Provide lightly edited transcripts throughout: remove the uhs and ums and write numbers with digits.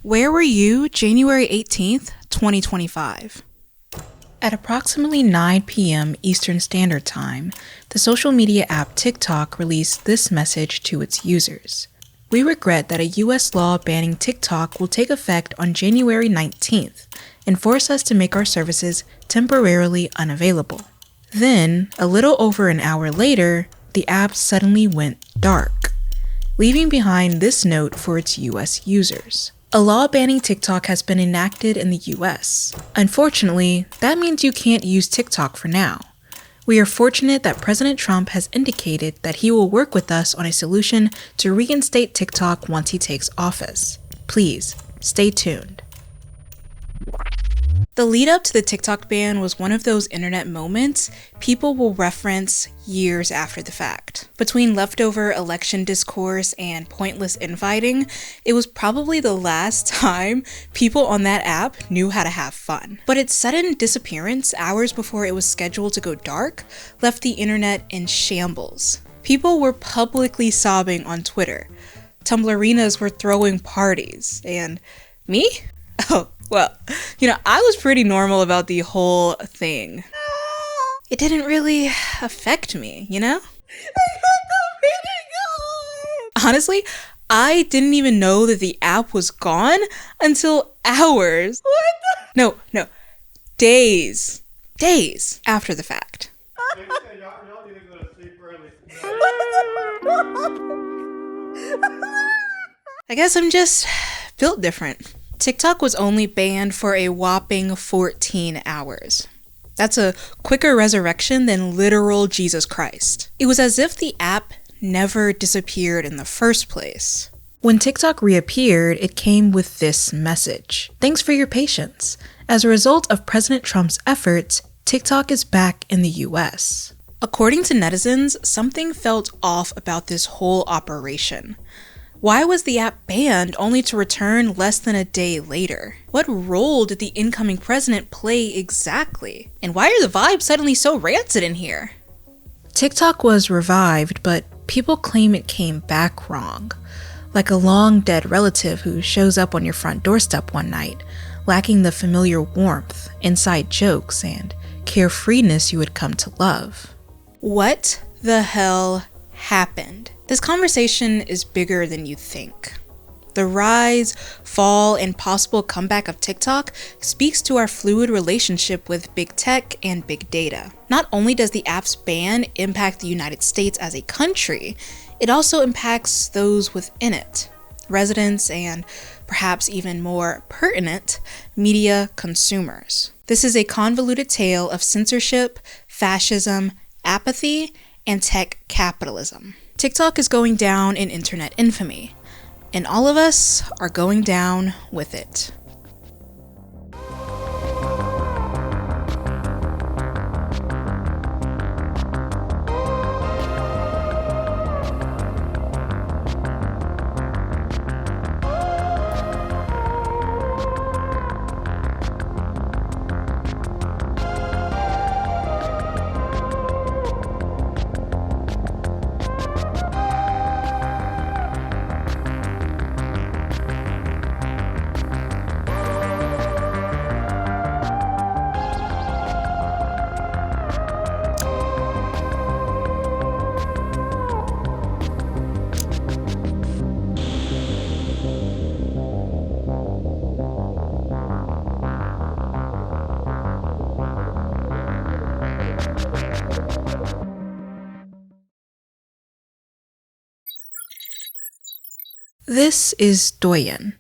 Where were you January 18th, 2025? At approximately 9 p.m. Eastern Standard Time, the social media app TikTok released this message to its users. We regret that a U.S. law banning TikTok will take effect on January 19th and force us to make our services temporarily unavailable. Then, a little over an hour later, the app suddenly went dark, leaving behind this note for its U.S. users. A law banning TikTok has been enacted in the US. Unfortunately, that means you can't use TikTok for now. We are fortunate that President Trump has indicated that he will work with us on a solution to reinstate TikTok once he takes office. Please, stay tuned. The lead up to the TikTok ban was one of those internet moments people will reference years after the fact. Between leftover election discourse and pointless infighting, it was probably the last time people on that app knew how to have fun. But its sudden disappearance hours before it was scheduled to go dark left the internet in shambles. People were publicly sobbing on Twitter. Tumblrinas were throwing parties. And me? Oh, well, I was pretty normal about the whole thing. It didn't really affect me, Honestly, I didn't even know that the app was gone until hours. No, days after the fact. I guess I'm just built different. TikTok was only banned for a whopping 14 hours. That's a quicker resurrection than literal Jesus Christ. It was as if the app never disappeared in the first place. When TikTok reappeared, it came with this message. Thanks for your patience. As a result of President Trump's efforts, TikTok is back in the US. According to netizens, something felt off about this whole operation. Why was the app banned only to return less than a day later? What role did the incoming president play exactly? And why are the vibes suddenly so rancid in here? TikTok was revived, but people claim it came back wrong. Like a long-dead relative who shows up on your front doorstep one night, lacking the familiar warmth, inside jokes, and carefreeness you would come to love. What the hell happened? This conversation is bigger than you think. The rise, fall, and possible comeback of TikTok speaks to our fluid relationship with big tech and big data. Not only does the app's ban impact the United States as a country, it also impacts those within it, residents, and perhaps even more pertinent, media consumers. This is a convoluted tale of censorship, fascism, apathy, and tech capitalism. TikTok is going down in internet infamy, and all of us are going down with it. This is douyin.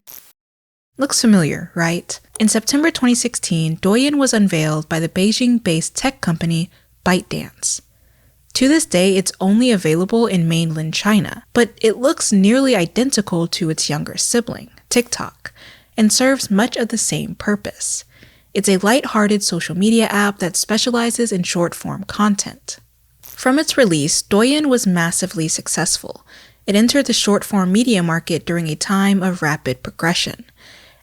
Looks familiar, right? In September 2016, douyin was unveiled by the Beijing-based tech company ByteDance. To this day, it's only available in mainland China, but it looks nearly identical to its younger sibling, TikTok, and serves much of the same purpose. It's a light-hearted social media app that specializes in short-form content. From its release, douyin was massively successful. It entered the short-form media market during a time of rapid progression.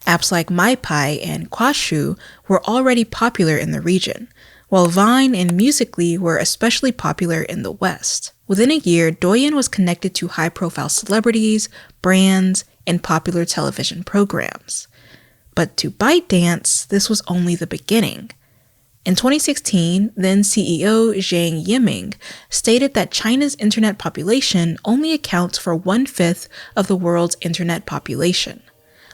Apps like MyPie and Quashu were already popular in the region, while Vine and Musical.ly were especially popular in the West. Within a year, douyin was connected to high-profile celebrities, brands, in popular television programs. But to ByteDance, this was only the beginning. In 2016, then CEO Zhang Yiming stated that China's internet population only accounts for 1/5 of the world's internet population.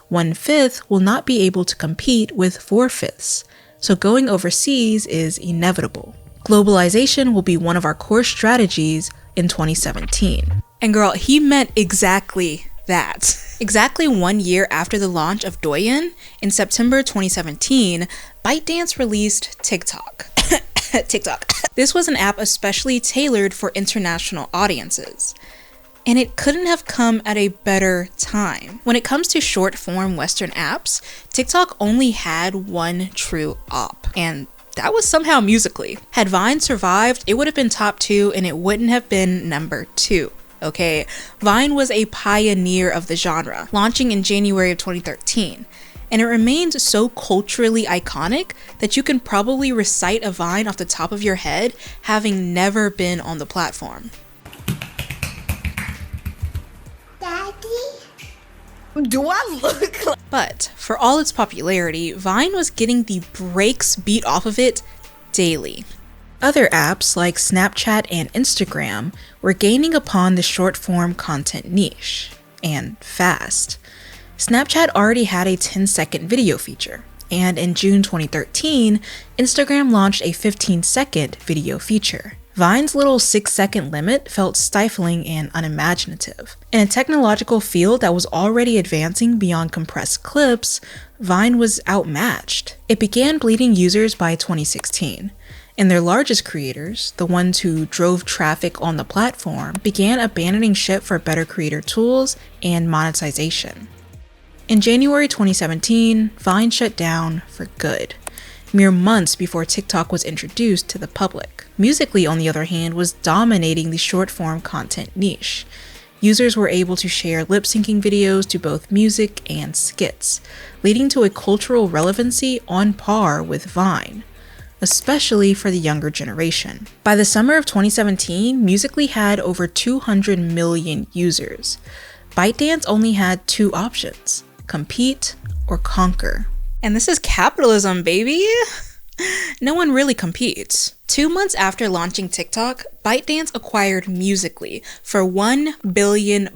1/5 will not be able to compete with 4/5, so going overseas is inevitable. Globalization will be one of our core strategies in 2017. And girl, he meant exactly that. Exactly 1 year after the launch of Douyin, in September 2017, ByteDance released TikTok. TikTok. This was an app especially tailored for international audiences. And it couldn't have come at a better time. When it comes to short-form Western apps, TikTok only had one true op, and that was somehow Musical.ly. Had Vine survived, it would have been top 2 and it wouldn't have been number 2. Okay, Vine was a pioneer of the genre, launching in January of 2013. And it remains so culturally iconic that you can probably recite a Vine off the top of your head, having never been on the platform. Do I look like... But for all its popularity, Vine was getting the brakes beat off of it daily. Other apps like Snapchat and Instagram were gaining upon the short-form content niche, and fast. Snapchat already had a 10-second video feature, and in June 2013, Instagram launched a 15-second video feature. Vine's little 6-second limit felt stifling and unimaginative. In a technological field that was already advancing beyond compressed clips, Vine was outmatched. It began bleeding users by 2016. And their largest creators, the ones who drove traffic on the platform, began abandoning ship for better creator tools and monetization. In January 2017, Vine shut down for good, mere months before TikTok was introduced to the public. Musical.ly, on the other hand, was dominating the short-form content niche. Users were able to share lip-syncing videos to both music and skits, leading to a cultural relevancy on par with Vine, especially for the younger generation. By the summer of 2017, Musical.ly had over 200 million users. ByteDance only had 2 options: compete or conquer. And this is capitalism, baby! No one really competes. 2 months after launching TikTok, ByteDance acquired Musical.ly for $1 billion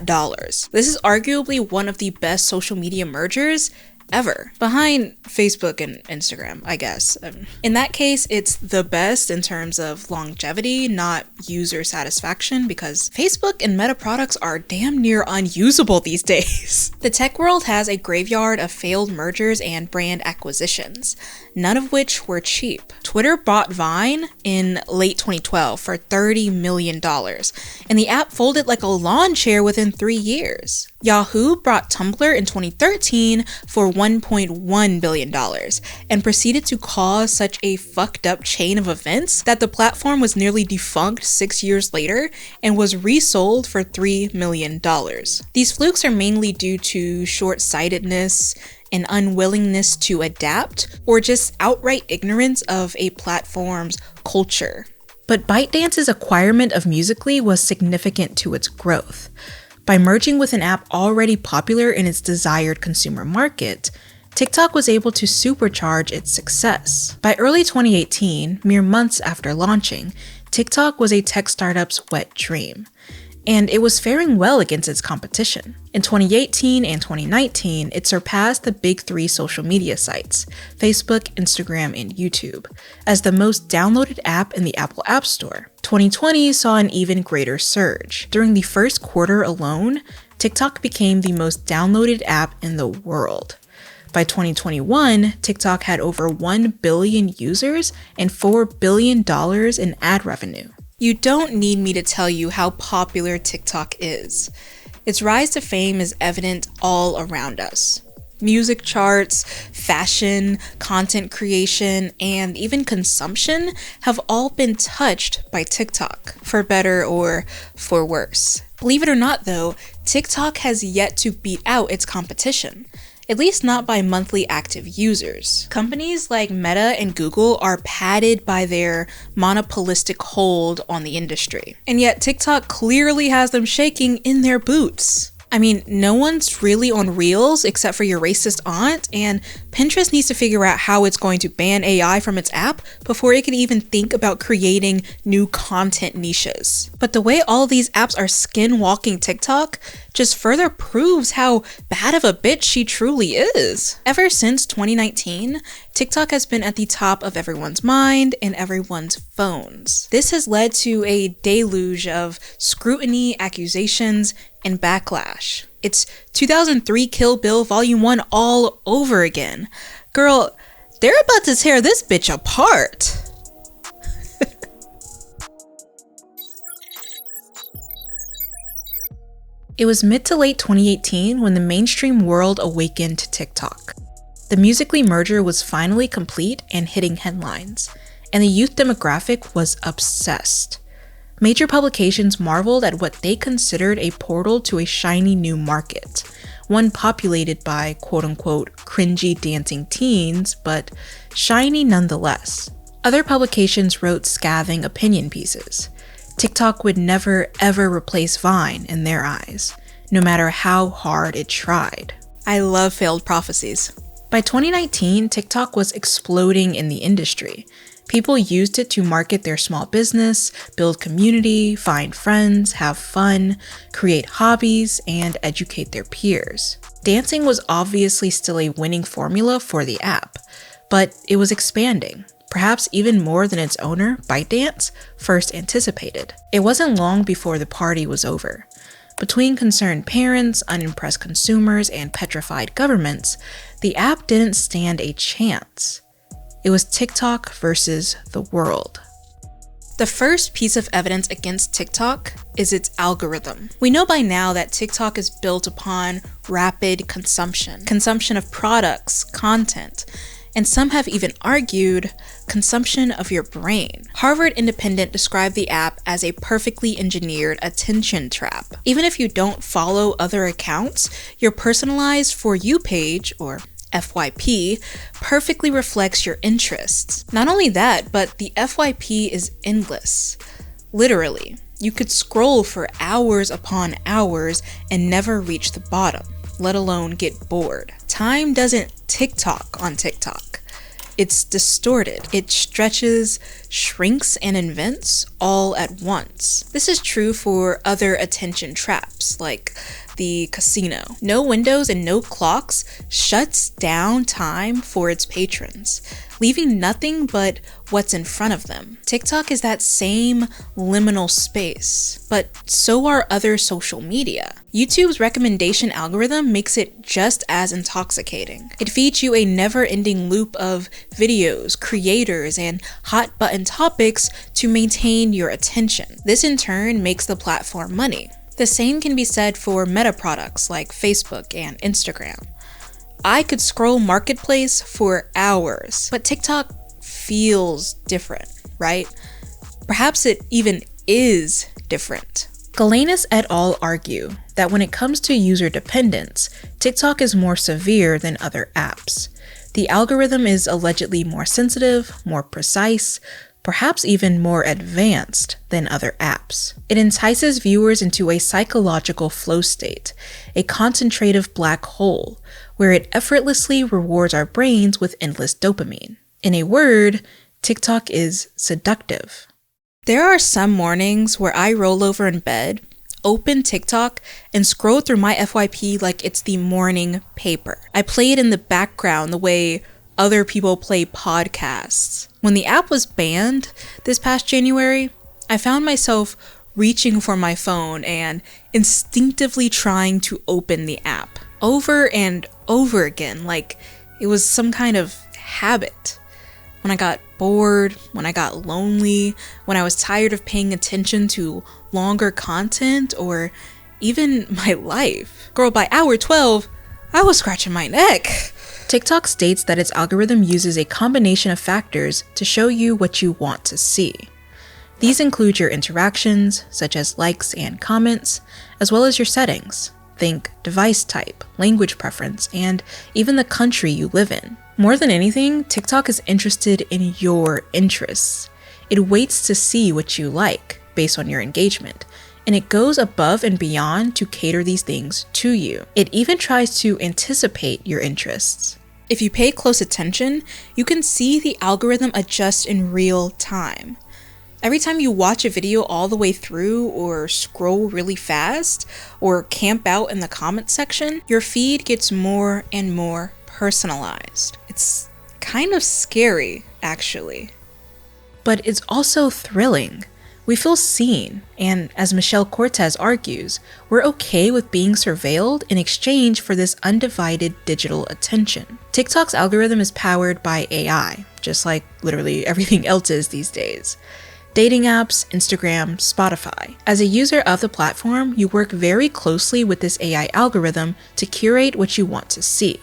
dollars. This is arguably one of the best social media mergers ever, behind Facebook and Instagram, I guess. In that case, it's the best in terms of longevity, not user satisfaction, because Facebook and Meta products are damn near unusable these days. The tech world has a graveyard of failed mergers and brand acquisitions, none of which were cheap. Twitter bought Vine in late 2012 for $30 million, and the app folded like a lawn chair within 3 years. Yahoo bought Tumblr in 2013 for $1.1 billion and proceeded to cause such a fucked up chain of events that the platform was nearly defunct 6 years later and was resold for $3 million. These flukes are mainly due to short-sightedness, an unwillingness to adapt, or just outright ignorance of a platform's culture. But ByteDance's acquirement of Musical.ly was significant to its growth. By merging with an app already popular in its desired consumer market, TikTok was able to supercharge its success. By early 2018, mere months after launching, TikTok was a tech startup's wet dream, and it was faring well against its competition. In 2018 and 2019, it surpassed the big 3 social media sites, Facebook, Instagram, and YouTube, as the most downloaded app in the Apple App Store. 2020 saw an even greater surge. During the first quarter alone, TikTok became the most downloaded app in the world. By 2021, TikTok had over 1 billion users and $4 billion in ad revenue. You don't need me to tell you how popular TikTok is. Its rise to fame is evident all around us. Music charts, fashion, content creation, and even consumption have all been touched by TikTok, for better or for worse. Believe it or not though, TikTok has yet to beat out its competition, at least not by monthly active users. Companies like Meta and Google are padded by their monopolistic hold on the industry. And yet TikTok clearly has them shaking in their boots. I mean, no one's really on Reels except for your racist aunt, and Pinterest needs to figure out how it's going to ban AI from its app before it can even think about creating new content niches. But the way all these apps are skinwalking TikTok just further proves how bad of a bitch she truly is. Ever since 2019, TikTok has been at the top of everyone's mind and everyone's phones. This has led to a deluge of scrutiny, accusations, and backlash. It's 2003 Kill Bill Volume 1 all over again. Girl, they're about to tear this bitch apart. It was mid to late 2018 when the mainstream world awakened to TikTok. The Musical.ly merger was finally complete and hitting headlines, and the youth demographic was obsessed. Major publications marveled at what they considered a portal to a shiny new market, one populated by quote-unquote cringy dancing teens, but shiny nonetheless. Other publications wrote scathing opinion pieces. TikTok would never ever replace Vine in their eyes, no matter how hard it tried. I love failed prophecies. By 2019, TikTok was exploding in the industry. People used it to market their small business, build community, find friends, have fun, create hobbies, and educate their peers. Dancing was obviously still a winning formula for the app, but it was expanding. Perhaps even more than its owner, ByteDance, first anticipated. It wasn't long before the party was over. Between concerned parents, unimpressed consumers, and petrified governments, the app didn't stand a chance. It was TikTok versus the world. The first piece of evidence against TikTok is its algorithm. We know by now that TikTok is built upon rapid consumption of products, content, and some have even argued consumption of your brain. Harvard Independent described the app as a perfectly engineered attention trap. Even if you don't follow other accounts, your personalized For You page, or FYP, perfectly reflects your interests. Not only that, but the FYP is endless. Literally, you could scroll for hours upon hours and never reach the bottom, let alone get bored. Time doesn't tick-tock on TikTok. It's distorted. It stretches, shrinks, and invents all at once. This is true for other attention traps, like the casino. No windows and no clocks shuts down time for its patrons, leaving nothing but what's in front of them. TikTok is that same liminal space, but so are other social media. YouTube's recommendation algorithm makes it just as intoxicating. It feeds you a never-ending loop of videos, creators, and hot button topics to maintain your attention. This in turn makes the platform money. The same can be said for meta products like Facebook and Instagram. I could scroll Marketplace for hours, but TikTok feels different, right? Perhaps it even is different. Galanis et al. Argue that when it comes to user dependence, TikTok is more severe than other apps. The algorithm is allegedly more sensitive, more precise, perhaps even more advanced than other apps. It entices viewers into a psychological flow state, a concentrative black hole, where it effortlessly rewards our brains with endless dopamine. In a word, TikTok is seductive. There are some mornings where I roll over in bed, open TikTok, and scroll through my FYP like it's the morning paper. I play it in the background the way other people play podcasts. When the app was banned this past January, I found myself reaching for my phone and instinctively trying to open the app over and over again, like it was some kind of habit. When I got bored, when I got lonely, when I was tired of paying attention to longer content, or even my life. Girl, by hour 12, I was scratching my neck. TikTok states that its algorithm uses a combination of factors to show you what you want to see. These include your interactions, such as likes and comments, as well as your settings. Think device type, language preference, and even the country you live in. More than anything, TikTok is interested in your interests. It waits to see what you like based on your engagement, and it goes above and beyond to cater these things to you. It even tries to anticipate your interests. If you pay close attention, you can see the algorithm adjust in real time. Every time you watch a video all the way through, or scroll really fast, or camp out in the comment section, your feed gets more and more personalized. It's kind of scary, actually. But it's also thrilling. We feel seen, and as Michelle Cortez argues, we're okay with being surveilled in exchange for this undivided digital attention. TikTok's algorithm is powered by AI, just like literally everything else is these days. Dating apps, Instagram, Spotify. As a user of the platform, you work very closely with this AI algorithm to curate what you want to see.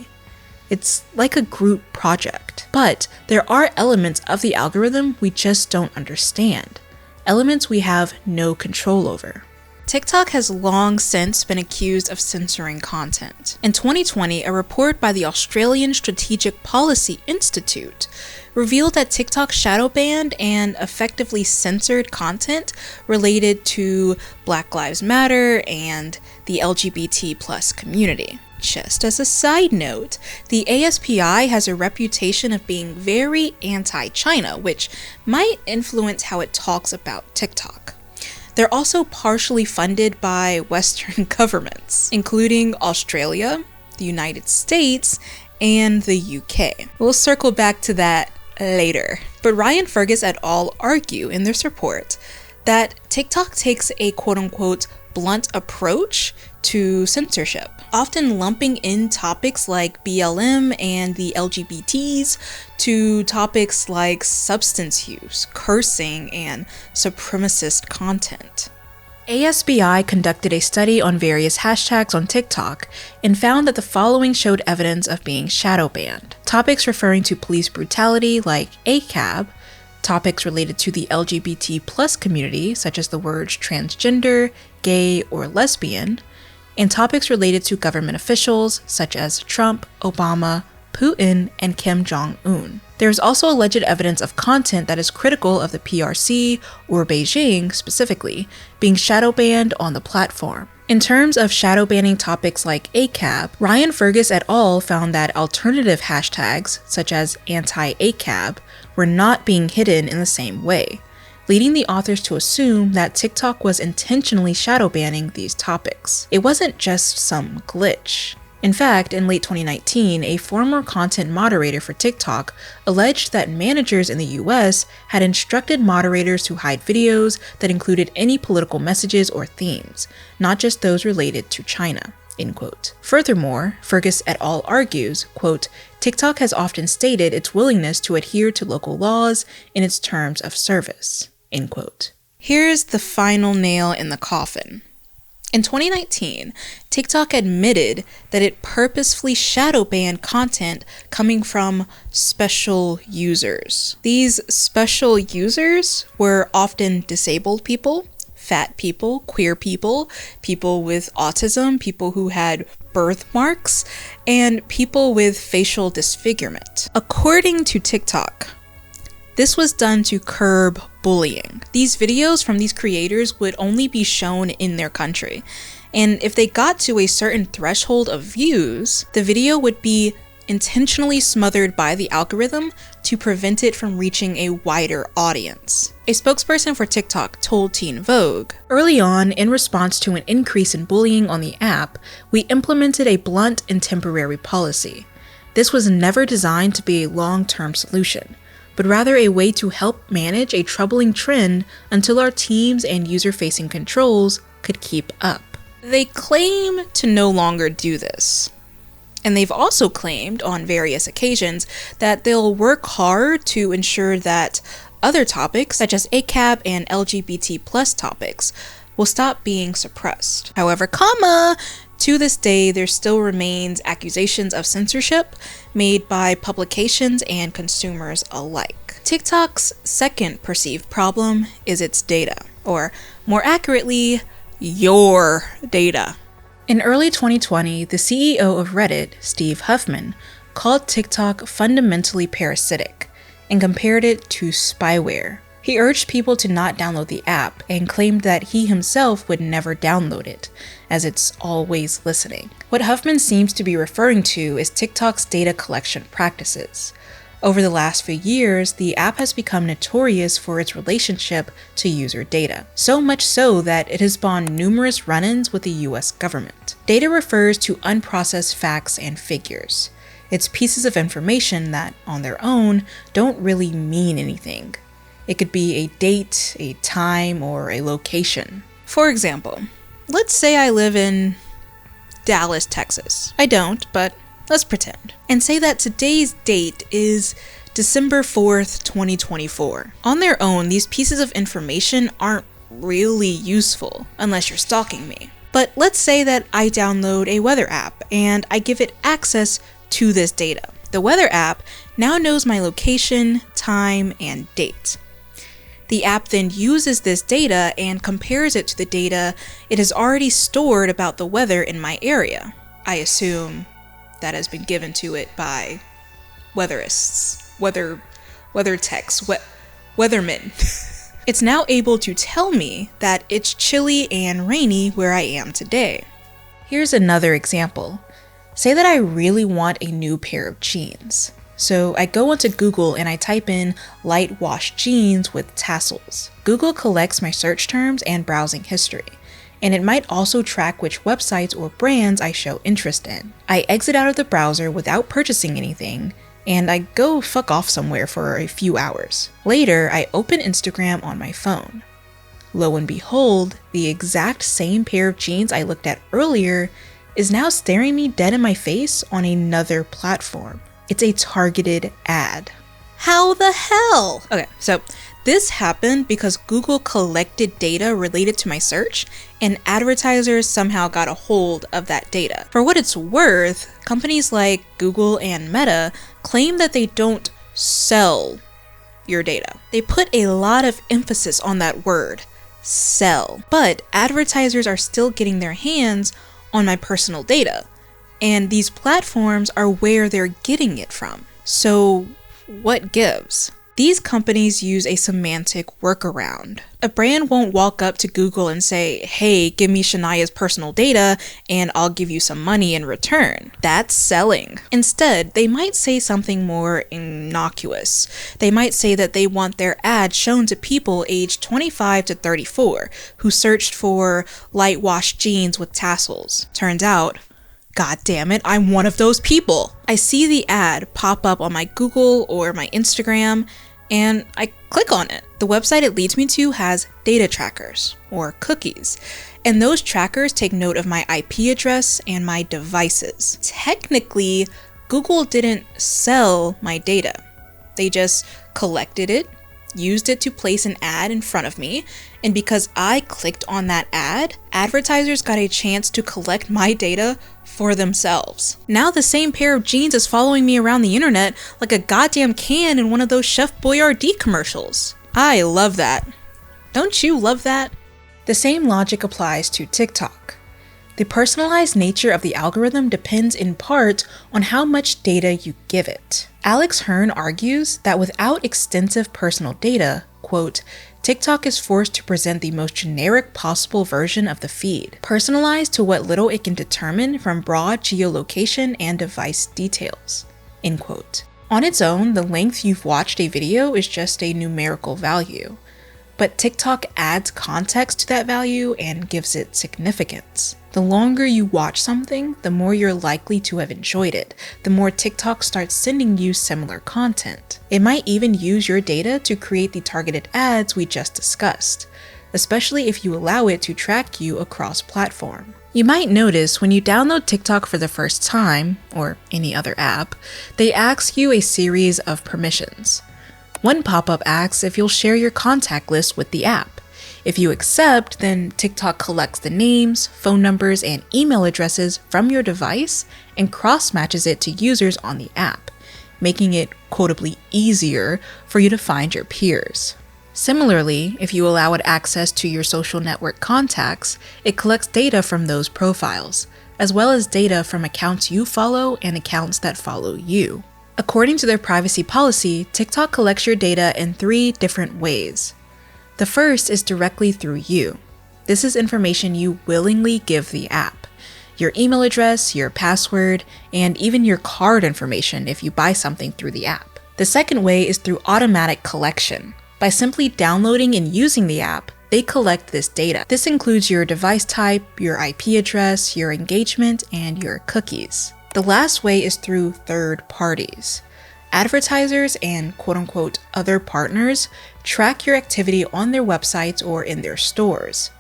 It's like a group project. But there are elements of the algorithm we just don't understand. Elements we have no control over. TikTok has long since been accused of censoring content. In 2020, a report by the Australian Strategic Policy Institute revealed that TikTok shadow banned and effectively censored content related to Black Lives Matter and the LGBT+ community. Just as a side note, the ASPI has a reputation of being very anti-China, which might influence how it talks about TikTok. They're also partially funded by Western governments, including Australia, the United States, and the UK. We'll circle back to that later. But Ryan Fergus et al. Argue in this report that TikTok takes a quote-unquote blunt approach to censorship, often lumping in topics like BLM and the LGBTs to topics like substance use, cursing, and supremacist content. ASBI conducted a study on various hashtags on TikTok and found that the following showed evidence of being shadow banned. Topics referring to police brutality like ACAB, topics related to the LGBT+ community such as the words transgender, gay, or lesbian, and topics related to government officials such as Trump, Obama, Putin, and Kim Jong-un. There is also alleged evidence of content that is critical of the PRC, or Beijing specifically, being shadow banned on the platform. In terms of shadow banning topics like ACAB, Ryan Fergus et al. Found that alternative hashtags, such as anti-ACAB, were not being hidden in the same way, leading the authors to assume that TikTok was intentionally shadow banning these topics. It wasn't just some glitch. In fact, in late 2019, a former content moderator for TikTok alleged that managers in the US had instructed moderators to hide videos that included any political messages or themes, not just those related to China. End quote. Furthermore, Fergus et al. Argues, quote, TikTok has often stated its willingness to adhere to local laws in its terms of service. End quote. Here's the final nail in the coffin. In 2019, TikTok admitted that it purposefully shadow banned content coming from special users. These special users were often disabled people, fat people, queer people, people with autism, people who had birthmarks, and people with facial disfigurement. According to TikTok, this was done to curb bullying. These videos from these creators would only be shown in their country, and if they got to a certain threshold of views, the video would be intentionally smothered by the algorithm to prevent it from reaching a wider audience. A spokesperson for TikTok told Teen Vogue, "Early on, in response to an increase in bullying on the app, we implemented a blunt and temporary policy. This was never designed to be a long-term solution, but rather a way to help manage a troubling trend until our teams and user-facing controls could keep up." They claim to no longer do this. And they've also claimed on various occasions that they'll work hard to ensure that other topics, such as ACAB and LGBT+ topics, will stop being suppressed. However, to this day, there still remains accusations of censorship made by publications and consumers alike. TikTok's second perceived problem is its data, or more accurately, your data. In early 2020, the CEO of Reddit, Steve Huffman, called TikTok fundamentally parasitic and compared it to spyware. He urged people to not download the app and claimed that he himself would never download it, as it's always listening. What Huffman seems to be referring to is TikTok's data collection practices. Over the last few years, the app has become notorious for its relationship to user data, so much so that it has spawned numerous run-ins with the US government. Data refers to unprocessed facts and figures. It's pieces of information that, on their own, don't really mean anything. It could be a date, a time, or a location. For example, let's say I live in Dallas, Texas. I don't, but let's pretend. And say that today's date is December 4th, 2024. On their own, these pieces of information aren't really useful, unless you're stalking me. But let's say that I download a weather app, and I give it access to this data. The weather app now knows my location, time, and date. The app then uses this data and compares it to the data it has already stored about the weather in my area. I assume that has been given to it by weatherists, weather techs, weathermen. It's now able to tell me that it's chilly and rainy where I am today. Here's another example. Say that I really want a new pair of jeans. So I go onto Google and I type in light wash jeans with tassels. Google collects my search terms and browsing history, and it might also track which websites or brands I show interest in. I exit out of the browser without purchasing anything, and I go fuck off somewhere for a few hours. Later, I open Instagram on my phone. Lo and behold, the exact same pair of jeans I looked at earlier is now staring me dead in my face on another platform. It's a targeted ad. How the hell? Okay, so this happened because Google collected data related to my search, and advertisers somehow got a hold of that data. For what it's worth, companies like Google and Meta claim that they don't sell your data. They put a lot of emphasis on that word, sell. But advertisers are still getting their hands on my personal data, and these platforms are where they're getting it from. So what gives? These companies use a semantic workaround. A brand won't walk up to Google and say, hey, give me Shania's personal data and I'll give you some money in return. That's selling. Instead, they might say something more innocuous. They might say that they want their ad shown to people aged 25 to 34 who searched for light wash jeans with tassels. Turns out, God damn it, I'm one of those people. I see the ad pop up on my Google or my Instagram, and I click on it. The website it leads me to has data trackers, or cookies, and those trackers take note of my IP address and my devices. Technically, Google didn't sell my data. They just collected it, used it to place an ad in front of me, and because I clicked on that ad, advertisers got a chance to collect my data for themselves. Now the same pair of jeans is following me around the internet like a goddamn can in one of those Chef Boyardee commercials. I love that. Don't you love that? The same logic applies to TikTok. The personalized nature of the algorithm depends in part on how much data you give it. Alex Hearn argues that without extensive personal data, quote, TikTok is forced to present the most generic possible version of the feed, personalized to what little it can determine from broad geolocation and device details, end quote. On its own, the length you've watched a video is just a numerical value, but TikTok adds context to that value and gives it significance. The longer you watch something, the more you're likely to have enjoyed it, the more TikTok starts sending you similar content. It might even use your data to create the targeted ads we just discussed, especially if you allow it to track you across platform. You might notice when you download TikTok for the first time, or any other app, they ask you a series of permissions. One pop-up asks if you'll share your contact list with the app. If you accept, then TikTok collects the names, phone numbers, and email addresses from your device and cross-matches it to users on the app, making it quotably easier for you to find your peers. Similarly, if you allow it access to your social network contacts, it collects data from those profiles, as well as data from accounts you follow and accounts that follow you. According to their privacy policy, TikTok collects your data in 3 different ways. The first is directly through you. This is information you willingly give the app. Your email address, your password, and even your card information if you buy something through the app. The second way is through automatic collection. By simply downloading and using the app, they collect this data. This includes your device type, your IP address, your engagement, and your cookies. The last way is through third parties. Advertisers and quote-unquote other partners track your activity on their websites or in their stores.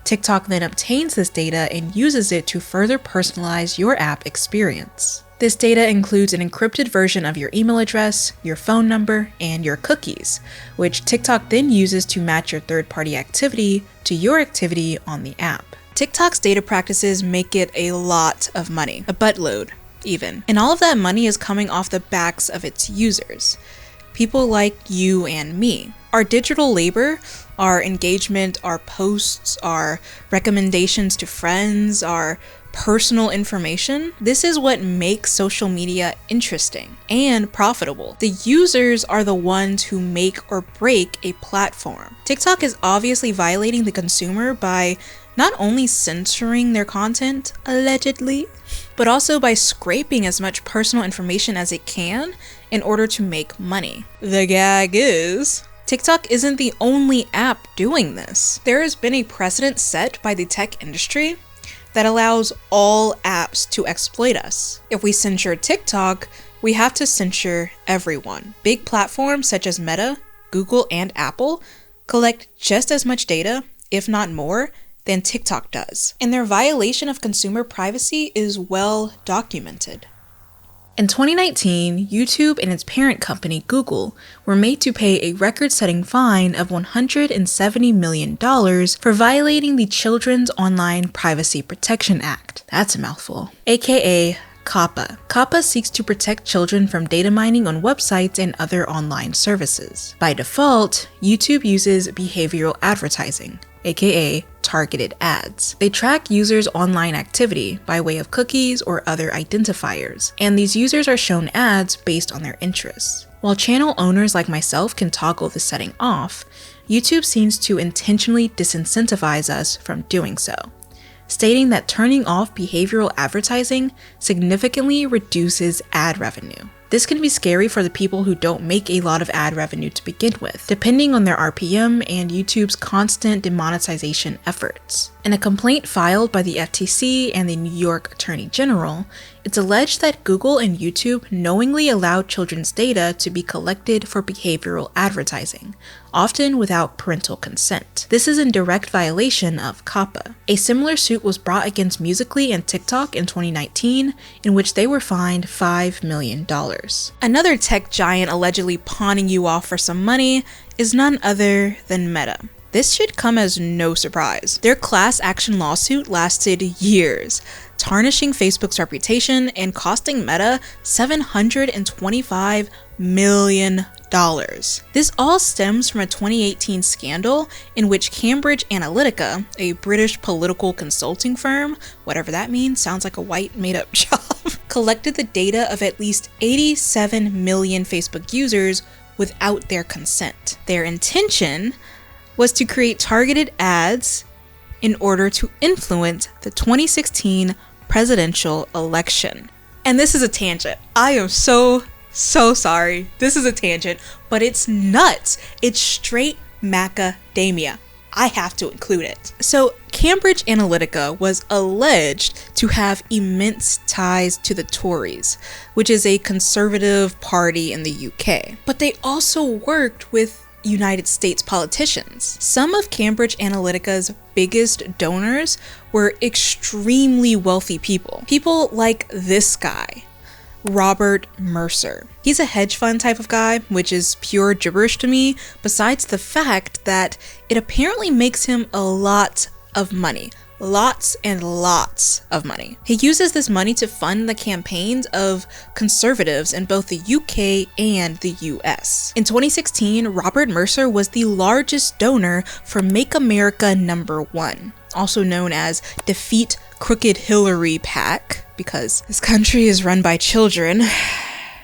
TikTok then obtains this data and uses it to further personalize your app experience. This data includes an encrypted version of your email address, your phone number, and your cookies, which TikTok then uses to match your third-party activity to your activity on the app. TikTok's data practices make it a lot of money, a buttload even. And all of that money is coming off the backs of its users. People like you and me. Our digital labor, our engagement, our posts, our recommendations to friends, our personal information, this is what makes social media interesting and profitable. The users are the ones who make or break a platform. TikTok is obviously violating the consumer by not only censoring their content, allegedly, but also by scraping as much personal information as it can in order to make money. The gag is, TikTok isn't the only app doing this. There has been a precedent set by the tech industry that allows all apps to exploit us. If we censure TikTok, we have to censure everyone. Big platforms such as Meta, Google, and Apple collect just as much data, if not more, than TikTok does. And their violation of consumer privacy is well documented. In 2019, YouTube and its parent company, Google, were made to pay a record-setting fine of $170 million for violating the Children's Online Privacy Protection Act. That's a mouthful. AKA COPPA. COPPA seeks to protect children from data mining on websites and other online services. By default, YouTube uses behavioral advertising, aka targeted ads. They track users' online activity by way of cookies or other identifiers, and these users are shown ads based on their interests. While channel owners like myself can toggle the setting off, YouTube seems to intentionally disincentivize us from doing so, stating that turning off behavioral advertising significantly reduces ad revenue. This can be scary for the people who don't make a lot of ad revenue to begin with, depending on their RPM and YouTube's constant demonetization efforts. In a complaint filed by the FTC and the New York Attorney General, it's alleged that Google and YouTube knowingly allowed children's data to be collected for behavioral advertising, often without parental consent. This is in direct violation of COPPA. A similar suit was brought against Musical.ly and TikTok in 2019, in which they were fined $5 million. Another tech giant allegedly pawning you off for some money is none other than Meta. This should come as no surprise. Their class action lawsuit lasted years, tarnishing Facebook's reputation and costing Meta $725 million. This all stems from a 2018 scandal in which Cambridge Analytica, a British political consulting firm, whatever that means, sounds like a white made-up job, collected the data of at least 87 million Facebook users without their consent. Their intention was to create targeted ads in order to influence the 2016 presidential election. And this is a tangent. I am so sorry. This is a tangent, but it's nuts. It's straight macadamia. I have to include it. So Cambridge Analytica was alleged to have immense ties to the Tories, which is a conservative party in the UK. But they also worked with United States politicians. Some of Cambridge Analytica's biggest donors were extremely wealthy people. People like this guy, Robert Mercer. He's a hedge fund type of guy, which is pure gibberish to me, besides the fact that it apparently makes him a lot of money. Lots and lots of money. He uses this money to fund the campaigns of conservatives in both the UK and the US. In 2016, Robert Mercer was the largest donor for Make America #1, also known as Defeat Crooked Hillary PAC, because this country is run by children.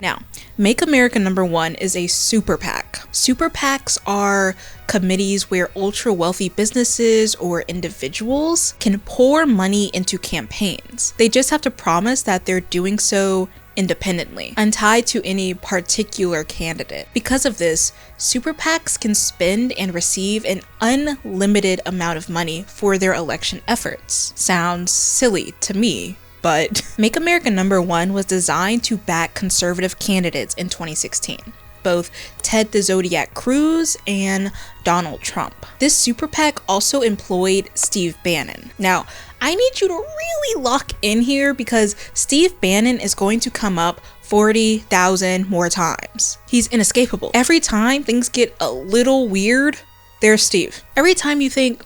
Now, Make America Number One is a super PAC. Super PACs are committees where ultra wealthy businesses or individuals can pour money into campaigns. They just have to promise that they're doing so independently, untied to any particular candidate. Because of this, super PACs can spend and receive an unlimited amount of money for their election efforts. Sounds silly to me, but Make America Number One was designed to back conservative candidates in 2016. Both Ted the Zodiac Cruz and Donald Trump. This super PAC also employed Steve Bannon. Now, I need you to really lock in here because Steve Bannon is going to come up 40,000 more times. He's inescapable. Every time things get a little weird, there's Steve. Every time you think,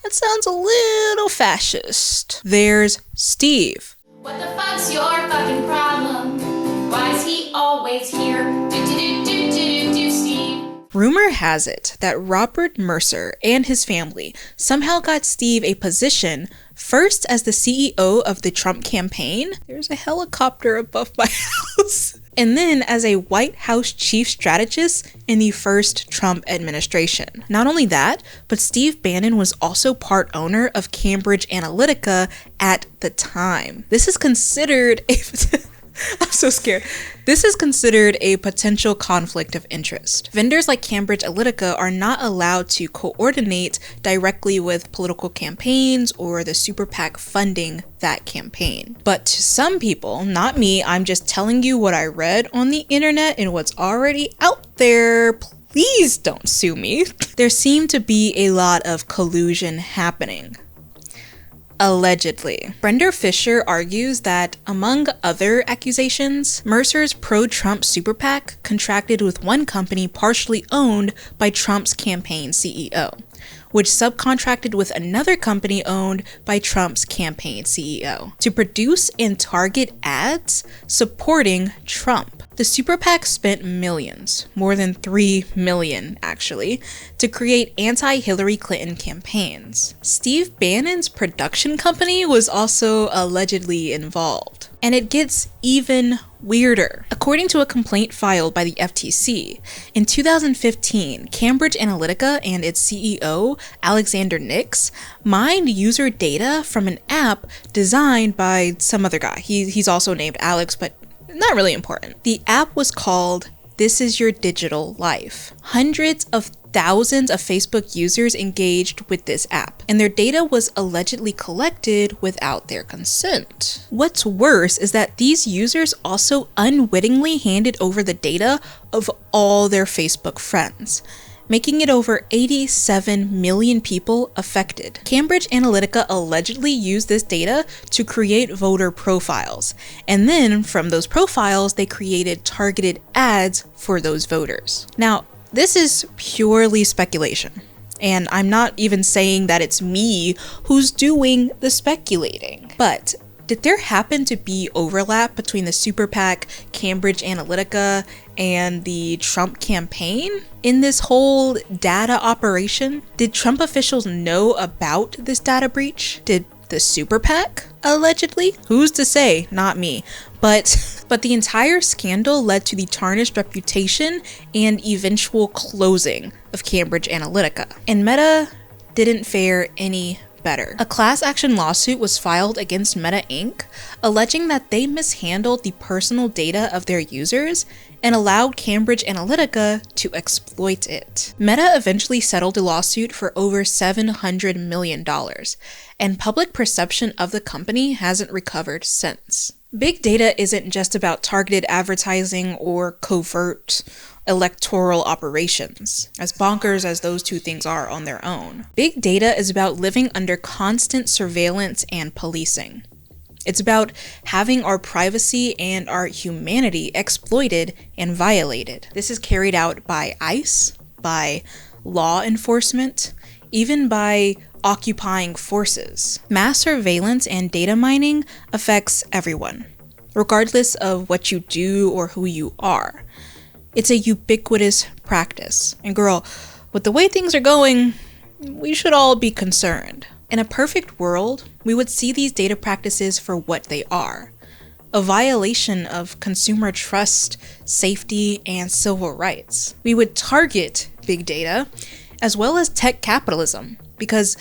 that sounds a little fascist, there's Steve. What the fuck's your fucking problem? Why is he always here? Do, Steve. Rumor has it that Robert Mercer and his family somehow got Steve a position first as the CEO of the Trump campaign. There's a helicopter above my house. And then as a White House chief strategist in the first Trump administration. Not only that, but Steve Bannon was also part owner of Cambridge Analytica at the time. This is considered a I'm so scared. This is considered a potential conflict of interest. Vendors like Cambridge Analytica are not allowed to coordinate directly with political campaigns or the super PAC funding that campaign. But to some people, not me, I'm just telling you what I read on the internet and what's already out there. Please don't sue me. There seemed to be a lot of collusion happening. Allegedly. Brenda Fisher argues that, among other accusations, Mercer's pro-Trump super PAC contracted with one company partially owned by Trump's campaign CEO, which subcontracted with another company owned by Trump's campaign CEO to produce and target ads supporting Trump. The super PAC spent millions, more than 3 million actually, to create anti-Hillary Clinton campaigns. Steve Bannon's production company was also allegedly involved. And it gets even weirder. According to a complaint filed by the FTC, in 2015, Cambridge Analytica and its CEO, Alexander Nix, mined user data from an app designed by some other guy. He's also named Alex, but not really important. The app was called This Is Your Digital Life. Hundreds of thousands of Facebook users engaged with this app, and their data was allegedly collected without their consent. What's worse is that these users also unwittingly handed over the data of all their Facebook friends, making it over 87 million people affected. Cambridge Analytica allegedly used this data to create voter profiles, and then from those profiles, they created targeted ads for those voters. Now, this is purely speculation, and I'm not even saying that it's me who's doing the speculating, but did there happen to be overlap between the super PAC, Cambridge Analytica, and the Trump campaign in this whole data operation? Did Trump officials know about this data breach? Did the super PAC allegedly? Who's to say? Not me. But the entire scandal led to the tarnished reputation and eventual closing of Cambridge Analytica. And Meta didn't fare any better. A class action lawsuit was filed against Meta Inc., alleging that they mishandled the personal data of their users and allowed Cambridge Analytica to exploit it. Meta eventually settled the lawsuit for over $700 million, and public perception of the company hasn't recovered since. Big data isn't just about targeted advertising or covert electoral operations, as bonkers as those two things are on their own. Big data is about living under constant surveillance and policing. It's about having our privacy and our humanity exploited and violated. This is carried out by ICE, by law enforcement, even by occupying forces. Mass surveillance and data mining affects everyone, regardless of what you do or who you are. It's a ubiquitous practice. And girl, with the way things are going, we should all be concerned. In a perfect world, we would see these data practices for what they are: a violation of consumer trust, safety, and civil rights. We would target big data as well as tech capitalism because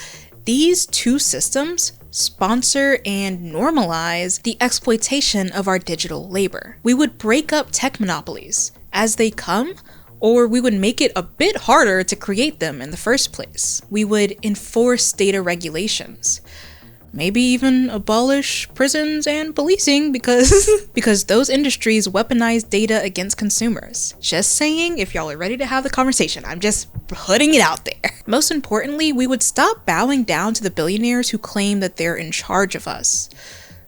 these two systems sponsor and normalize the exploitation of our digital labor. We would break up tech monopolies as they come, or we would make it a bit harder to create them in the first place. We would enforce data regulations. Maybe even abolish prisons and policing because those industries weaponize data against consumers. Just saying, if y'all are ready to have the conversation, I'm just putting it out there. Most importantly, we would stop bowing down to the billionaires who claim that they're in charge of us,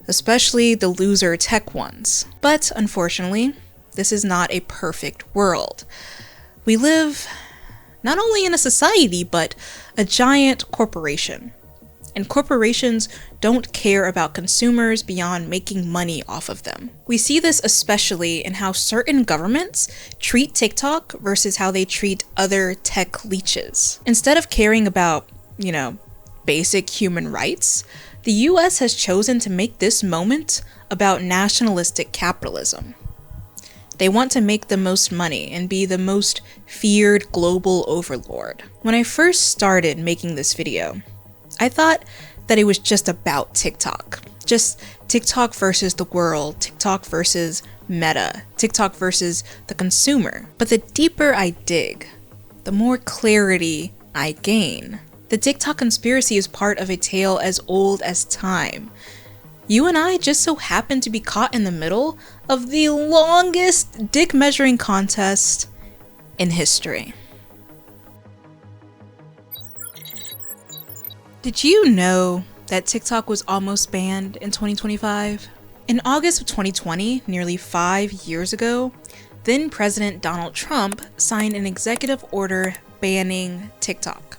especially the loser tech ones. But unfortunately, this is not a perfect world. We live not only in a society, but a giant corporation. And corporations don't care about consumers beyond making money off of them. We see this especially in how certain governments treat TikTok versus how they treat other tech leeches. Instead of caring about, basic human rights, the US has chosen to make this moment about nationalistic capitalism. They want to make the most money and be the most feared global overlord. When I first started making this video, I thought that it was just about TikTok. Just TikTok versus the world, TikTok versus Meta, TikTok versus the consumer. But the deeper I dig, the more clarity I gain. The TikTok conspiracy is part of a tale as old as time. You and I just so happen to be caught in the middle of the longest dick measuring contest in history. Did you know that TikTok was almost banned in 2025? In August of 2020, nearly 5 years ago, then President Donald Trump signed an executive order banning TikTok,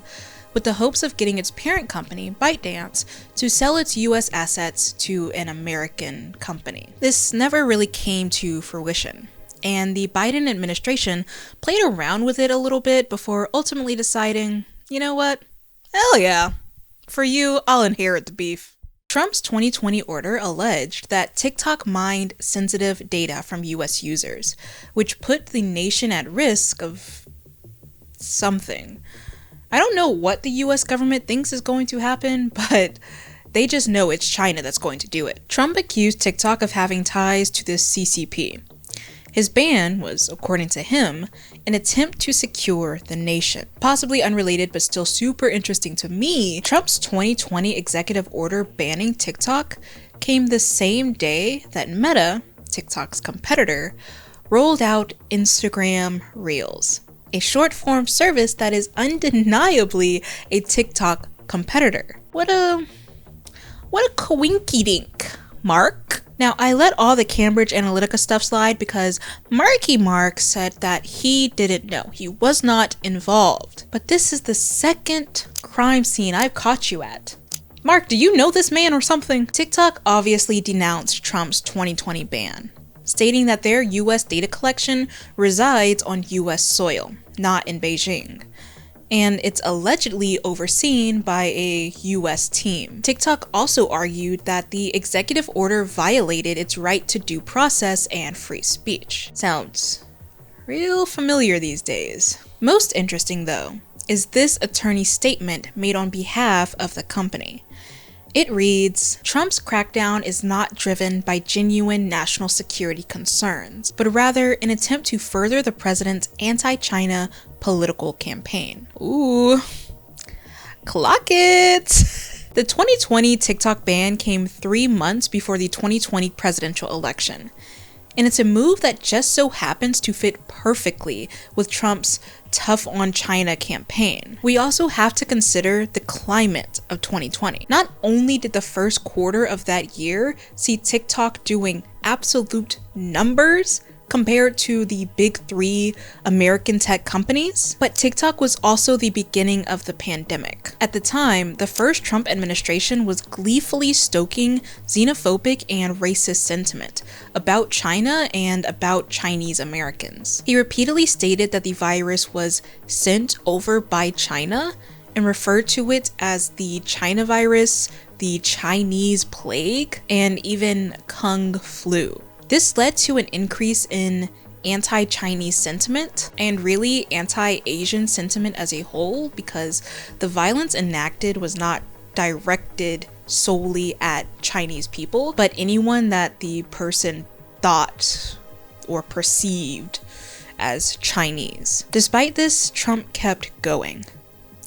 with the hopes of getting its parent company, ByteDance, to sell its US assets to an American company. This never really came to fruition, and the Biden administration played around with it a little bit before ultimately deciding, you know what? Hell yeah. For you, I'll inherit the beef. Trump's 2020 order alleged that TikTok mined sensitive data from US users, which put the nation at risk of something. I don't know what the US government thinks is going to happen, but they just know it's China that's going to do it. Trump accused TikTok of having ties to the CCP. His ban was, according to him, an attempt to secure the nation. Possibly unrelated, but still super interesting to me, Trump's 2020 executive order banning TikTok came the same day that Meta, TikTok's competitor, rolled out Instagram Reels, a short-form service that is undeniably a TikTok competitor. What a coinky-dink, Mark. Now, I let all the Cambridge Analytica stuff slide because Marky Mark said that he didn't know. He was not involved. But this is the second crime scene I've caught you at. Mark, do you know this man or something? TikTok obviously denounced Trump's 2020 ban, stating that their US data collection resides on US soil, not in Beijing, and it's allegedly overseen by a US team. TikTok also argued that the executive order violated its right to due process and free speech. Sounds real familiar these days. Most interesting, though, is this attorney's statement made on behalf of the company. It reads, Trump's crackdown is not driven by genuine national security concerns, but rather an attempt to further the president's anti-China political campaign. Ooh, clock it! The 2020 TikTok ban came 3 months before the 2020 presidential election, and it's a move that just so happens to fit perfectly with Trump's tough on China campaign. We also have to consider the climate of 2020. Not only did the first quarter of that year see TikTok doing absolute numbers compared to the big 3 American tech companies, but TikTok was also the beginning of the pandemic. At the time, the first Trump administration was gleefully stoking xenophobic and racist sentiment about China and about Chinese Americans. He repeatedly stated that the virus was sent over by China and referred to it as the China virus, the Chinese plague and even Kung flu. This led to an increase in anti-Chinese sentiment and really anti-Asian sentiment as a whole, because the violence enacted was not directed solely at Chinese people, but anyone that the person thought or perceived as Chinese. Despite this, Trump kept going.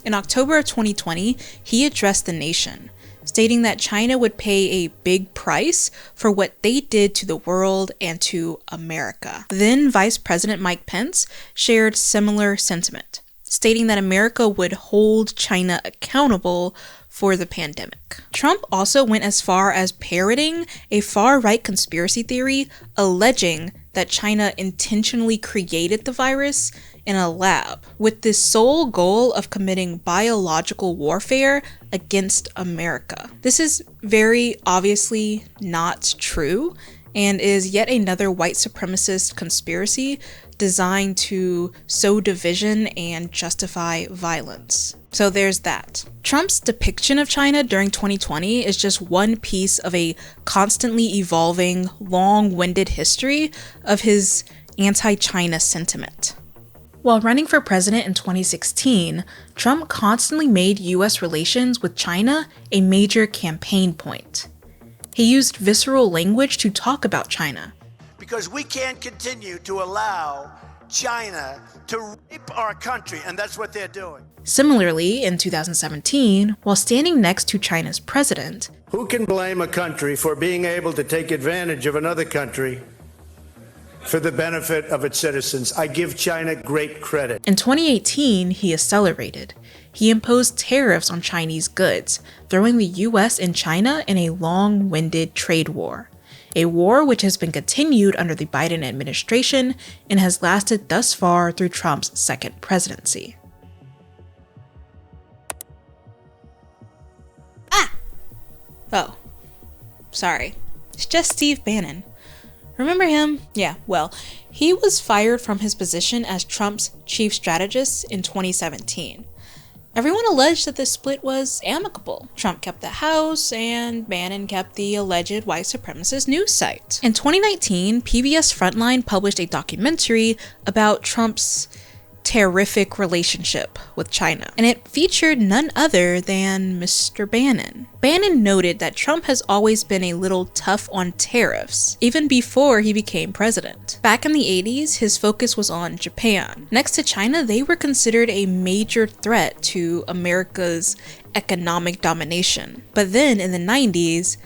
In October of 2020, he addressed the nation, stating that China would pay a big price for what they did to the world and to America. Then Vice President Mike Pence shared similar sentiment, stating that America would hold China accountable for the pandemic. Trump also went as far as parroting a far-right conspiracy theory alleging that China intentionally created the virus in a lab with the sole goal of committing biological warfare against America. This is very obviously not true and is yet another white supremacist conspiracy designed to sow division and justify violence. So there's that. Trump's depiction of China during 2020 is just one piece of a constantly evolving, long-winded history of his anti-China sentiment. While running for president in 2016, Trump constantly made US relations with China a major campaign point. He used visceral language to talk about China. Because we can't continue to allow China to rape our country, and that's what they're doing. Similarly, in 2017, while standing next to China's president, who can blame a country for being able to take advantage of another country for the benefit of its citizens? I give China great credit. In 2018, he accelerated. He imposed tariffs on Chinese goods, throwing the US and China in a long-winded trade war. A war which has been continued under the Biden administration and has lasted thus far through Trump's second presidency. Oh, sorry. It's just Steve Bannon. Remember him? Yeah, well, he was fired from his position as Trump's chief strategist in 2017. Everyone alleged that the split was amicable. Trump kept the House, and Bannon kept the alleged white supremacist news site. In 2019, PBS Frontline published a documentary about Trump's terrific relationship with China, and it featured none other than Mr. Bannon. Bannon noted that Trump has always been a little tough on tariffs, even before he became president. Back in the 80s, his focus was on Japan. Next to China, they were considered a major threat to America's economic domination. But then in the 90s,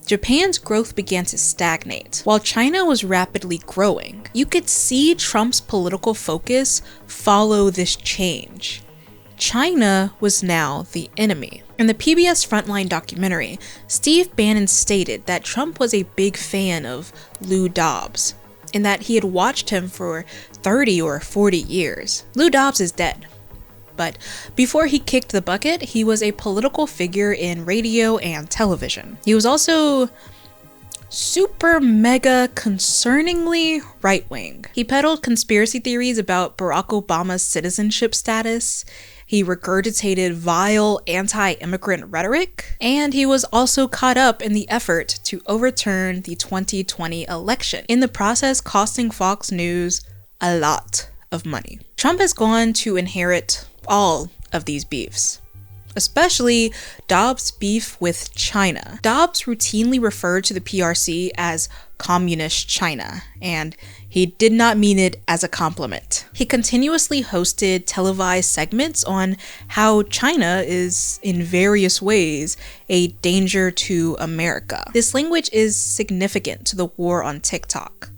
Japan's growth began to stagnate, while China was rapidly growing. You could see Trump's political focus follow this change. China was now the enemy. In the PBS Frontline documentary, Steve Bannon stated that Trump was a big fan of Lou Dobbs, and that he had watched him for 30 or 40 years. Lou Dobbs is dead. But before he kicked the bucket, he was a political figure in radio and television. He was also super mega concerningly right-wing. He peddled conspiracy theories about Barack Obama's citizenship status. He regurgitated vile anti-immigrant rhetoric, and he was also caught up in the effort to overturn the 2020 election, in the process costing Fox News a lot of money. Trump has gone to inherit all of these beefs, especially Dobbs' beef with China. Dobbs routinely referred to the PRC as communist China, and he did not mean it as a compliment. He continuously hosted televised segments on how China is, in various ways, a danger to America. This language is significant to the war on TikTok.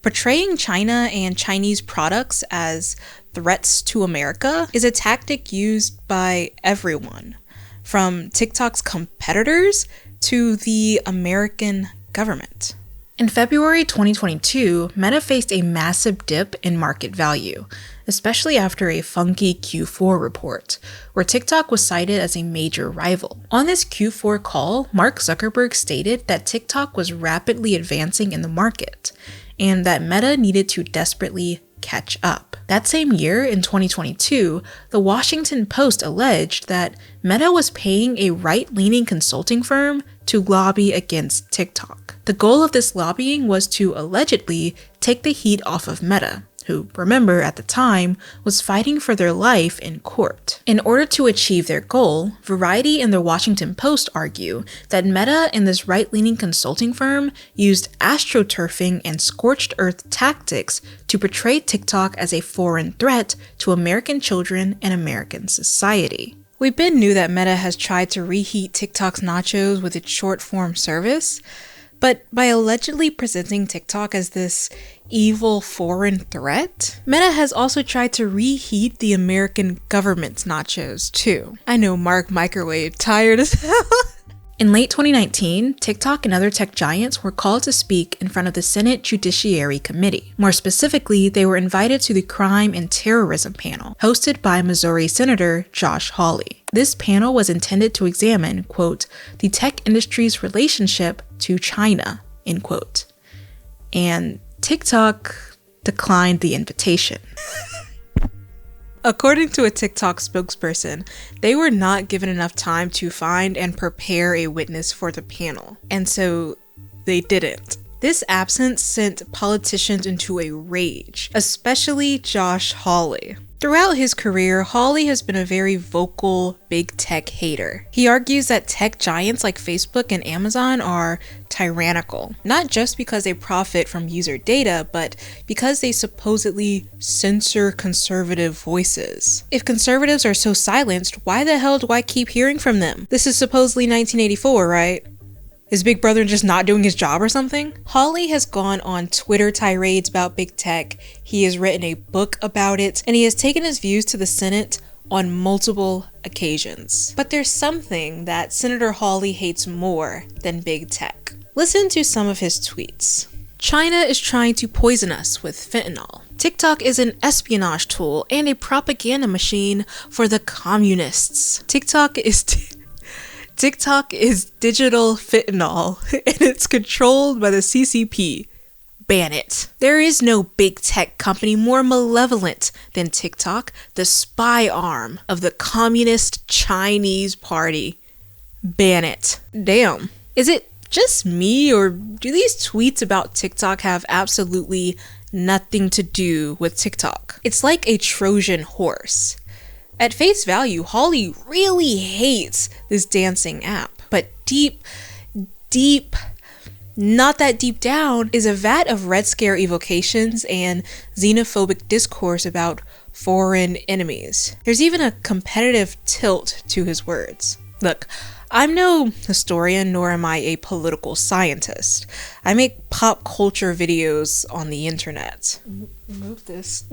Portraying China and Chinese products as threats to America is a tactic used by everyone, from TikTok's competitors to the American government. In February 2022, Meta faced a massive dip in market value, especially after a funky Q4 report, where TikTok was cited as a major rival. On this Q4 call, Mark Zuckerberg stated that TikTok was rapidly advancing in the market, and that Meta needed to desperately catch up. That same year, in 2022, the Washington Post alleged that Meta was paying a right-leaning consulting firm to lobby against TikTok. The goal of this lobbying was to allegedly take the heat off of Meta, who, remember, at the time, was fighting for their life in court. In order to achieve their goal, Variety and the Washington Post argue that Meta and this right-leaning consulting firm used astroturfing and scorched earth tactics to portray TikTok as a foreign threat to American children and American society. We knew that Meta has tried to reheat TikTok's nachos with its short-form service, but by allegedly presenting TikTok as this evil foreign threat, Meta has also tried to reheat the American government's nachos too. I know Mark Microwave, tired as hell. In late 2019, TikTok and other tech giants were called to speak in front of the Senate Judiciary Committee. More specifically, they were invited to the Crime and Terrorism panel, hosted by Missouri Senator Josh Hawley. This panel was intended to examine, quote, the tech industry's relationship to China, end quote. And TikTok declined the invitation. According to a TikTok spokesperson, they were not given enough time to find and prepare a witness for the panel, and so they didn't. This absence sent politicians into a rage, especially Josh Hawley. Throughout his career, Hawley has been a very vocal big tech hater. He argues that tech giants like Facebook and Amazon are tyrannical, not just because they profit from user data, but because they supposedly censor conservative voices. If conservatives are so silenced, why the hell do I keep hearing from them? This is supposedly 1984, right? Is Big Brother just not doing his job or something? Hawley has gone on Twitter tirades about big tech, he has written a book about it, and he has taken his views to the Senate on multiple occasions. But there's something that Senator Hawley hates more than big tech. Listen to some of his tweets. China is trying to poison us with fentanyl. TikTok is an espionage tool and a propaganda machine for the communists. TikTok is digital fentanyl, and it's controlled by the CCP. Ban it. There is no big tech company more malevolent than TikTok, the spy arm of the Communist Chinese Party. Ban it. Damn. Is it just me, or do these tweets about TikTok have absolutely nothing to do with TikTok? It's like a Trojan horse. At face value, Hawley really hates this dancing app, but deep, not that deep down, is a vat of Red Scare evocations and xenophobic discourse about foreign enemies. There's even a competitive tilt to his words. Look, I'm no historian, nor am I a political scientist. I make pop culture videos on the internet. Move this.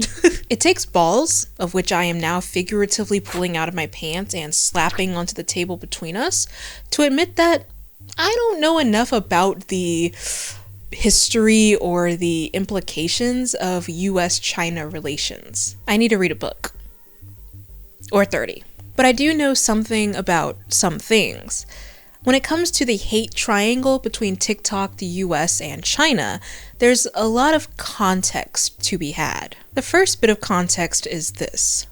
It takes balls, of which I am now figuratively pulling out of my pants and slapping onto the table between us, to admit that I don't know enough about the history or the implications of US-China relations. I need to read a book. Or 30. But I do know something about some things. When it comes to the hate triangle between TikTok, the US, and China, there's a lot of context to be had. The first bit of context is this.